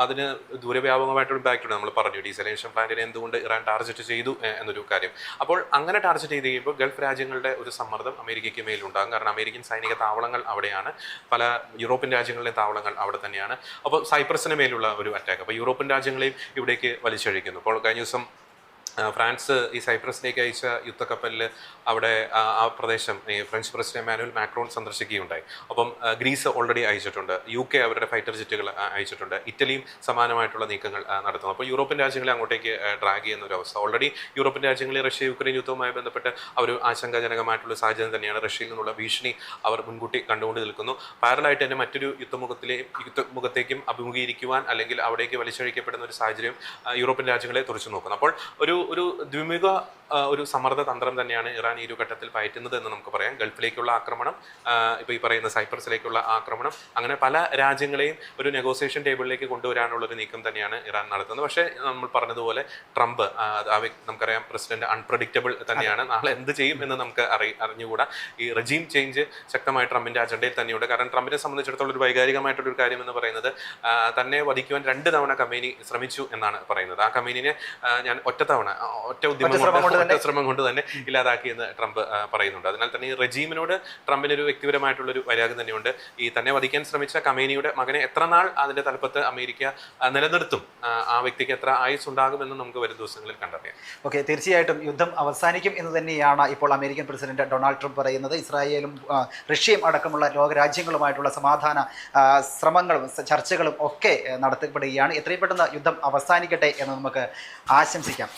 അതിന് ദൂരവ്യാപകമായിട്ടൊരു ഇമ്പാക്റ്റ് ഉണ്ട്. നമ്മൾ പറഞ്ഞു ഡീസലൈനേഷൻ പ്ലാന്റിനെ എന്തുകൊണ്ട് ഇറാൻ ടാർഗറ്റ് ചെയ്തു എന്നൊരു കാര്യം. അപ്പോൾ അങ്ങനെ ടാർഗറ്റ് ചെയ്ത് കഴിയുമ്പോൾ ഗൾഫ് രാജ്യങ്ങളുടെ ഒരു സമ്മർദ്ദം അമേരിക്കയ്ക്ക് മേലുണ്ടാകും. കാരണം അമേരിക്കൻ സൈനിക താവളങ്ങൾ അവിടെയാണ്, പല യൂറോപ്യൻ രാജ്യങ്ങളിലെ താവളങ്ങൾ അവിടെ തന്നെയാണ്. അപ്പോൾ സൈപ്രസിന് മേലുള്ള ഒരു അറ്റാക്ക് അപ്പോൾ യൂറോപ്യൻ രാജ്യങ്ങളെയും ഇവിടേക്ക് വലിച്ചഴിക്കുന്നു. അപ്പോൾ കഴിഞ്ഞ ദിവസം ഫ്രാൻസ് ഈ സൈപ്രസിലേക്ക് അയച്ച യുദ്ധക്കപ്പലിൽ അവിടെ ആ പ്രദേശം ഈ ഫ്രഞ്ച് പ്രസിഡന്റ് എമാനുവൽ മാക്രോൺ സന്ദർശിക്കുകയുണ്ടായി. അപ്പം ഗ്രീസ് ഓൾറെഡി അയച്ചിട്ടുണ്ട്, UK അവരുടെ ഫൈറ്റർ ജെറ്റുകൾ അയച്ചിട്ടുണ്ട്, ഇറ്റലിയും സമാനമായിട്ടുള്ള നീക്കങ്ങൾ നടത്തുന്നു. അപ്പോൾ യൂറോപ്യൻ രാജ്യങ്ങളെ അങ്ങോട്ടേക്ക് ഡ്രാഗ് ചെയ്യുന്ന ഒരു അവസ്ഥ. ഓൾറെഡി യൂറോപ്യൻ രാജ്യങ്ങളിൽ റഷ്യ യുക്രൈൻ യുദ്ധവുമായി ബന്ധപ്പെട്ട് അവർ ആശങ്കാജനകമായിട്ടുള്ള സാഹചര്യം തന്നെയാണ്. റഷ്യയിൽ നിന്നുള്ള ഭീഷണി അവർ മുൻകൂട്ടി കണ്ടുകൊണ്ട് നിൽക്കുന്നു. പാരലായിട്ട് തന്നെ മറ്റൊരു യുദ്ധമുഖത്തേക്കും അഭിമുഖീകരിക്കുവാൻ അല്ലെങ്കിൽ അവിടേക്ക് വലിച്ചഴിക്കപ്പെടുന്ന ഒരു സാഹചര്യം യൂറോപ്യൻ രാജ്യങ്ങളെ തുറച്ചു നോക്കുന്നു. അപ്പോൾ ഒരു ദ്വിമുഖ ഒരു സമ്മർദ്ദ തന്ത്രം തന്നെയാണ് ഇറാൻ ഈ ഒരു ഘട്ടത്തിൽ പയറ്റുന്നത് എന്ന് നമുക്ക് പറയാം. ഗൾഫിലേക്കുള്ള ആക്രമണം, ഇപ്പോൾ ഈ പറയുന്ന സൈപ്രസിലേക്കുള്ള ആക്രമണം, അങ്ങനെ പല രാജ്യങ്ങളെയും ഒരു നെഗോസിയേഷൻ ടേബിളിലേക്ക് കൊണ്ടുവരാനുള്ള ഒരു നീക്കം തന്നെയാണ് ഇറാൻ നടത്തുന്നത്. പക്ഷേ നമ്മൾ പറഞ്ഞതുപോലെ ട്രംപ് നമുക്കറിയാം പ്രസിഡന്റ് അൺപ്രഡിക്റ്റബിൾ തന്നെയാണ്. നാളെ എന്ത് ചെയ്യും എന്ന് നമുക്ക് അറിഞ്ഞുകൂടാ. ഈ റെജീം ചേഞ്ച് ശക്തമായി ട്രംപിന്റെ അജണ്ടയിൽ തന്നെയുണ്ട്. കാരണം ട്രംപിനെ സംബന്ധിച്ചിടത്തോളം ഒരു വൈകാരികമായിട്ടുള്ളൊരു കാര്യം എന്ന് പറയുന്നത് തന്നെ വധിക്കുവാൻ 2 തവണ കമേനി ശ്രമിച്ചു എന്നാണ് പറയുന്നത്. ആ കമേനിനെ ഞാൻ ഒറ്റത്തവണ ഒറ്റ ശ്രമം കൊണ്ട് തന്നെ ഇല്ലാതാക്കിയെന്ന് ട്രംപ് പറയുന്നുണ്ട്. അതിനാൽ തന്നെ ഈ റെജീമിനോട് ട്രംപിന് ഒരു വ്യക്തിപരമായിട്ടുള്ളൊരു വൈരാഗ്യം തന്നെയുണ്ട്. ഈ തന്നെ വധിക്കാൻ ശ്രമിച്ച ഖമേനിയുടെ മകനെ എത്ര നാൾ അതിന്റെ തലപ്പത്ത് അമേരിക്ക നിലനിർത്തും, ആ വ്യക്തിക്ക് എത്ര ആയുസ് ഉണ്ടാകുമെന്ന് നമുക്ക് വരും ദിവസങ്ങളിൽ കണ്ടറിയാം. ഓക്കെ, തീർച്ചയായിട്ടും യുദ്ധം അവസാനിക്കും എന്ന് തന്നെയാണ് ഇപ്പോൾ അമേരിക്കൻ പ്രസിഡന്റ് ഡൊണാൾഡ് ട്രംപ് പറയുന്നത്. ഇസ്രായേലും റഷ്യയും അടക്കമുള്ള ലോകരാജ്യങ്ങളുമായിട്ടുള്ള സമാധാന ശ്രമങ്ങളും ചർച്ചകളും ഒക്കെ നടത്തപ്പെടുകയാണ്. എത്രയും പെട്ടെന്ന് യുദ്ധം അവസാനിക്കട്ടെ എന്ന് നമുക്ക് ആശംസിക്കാം.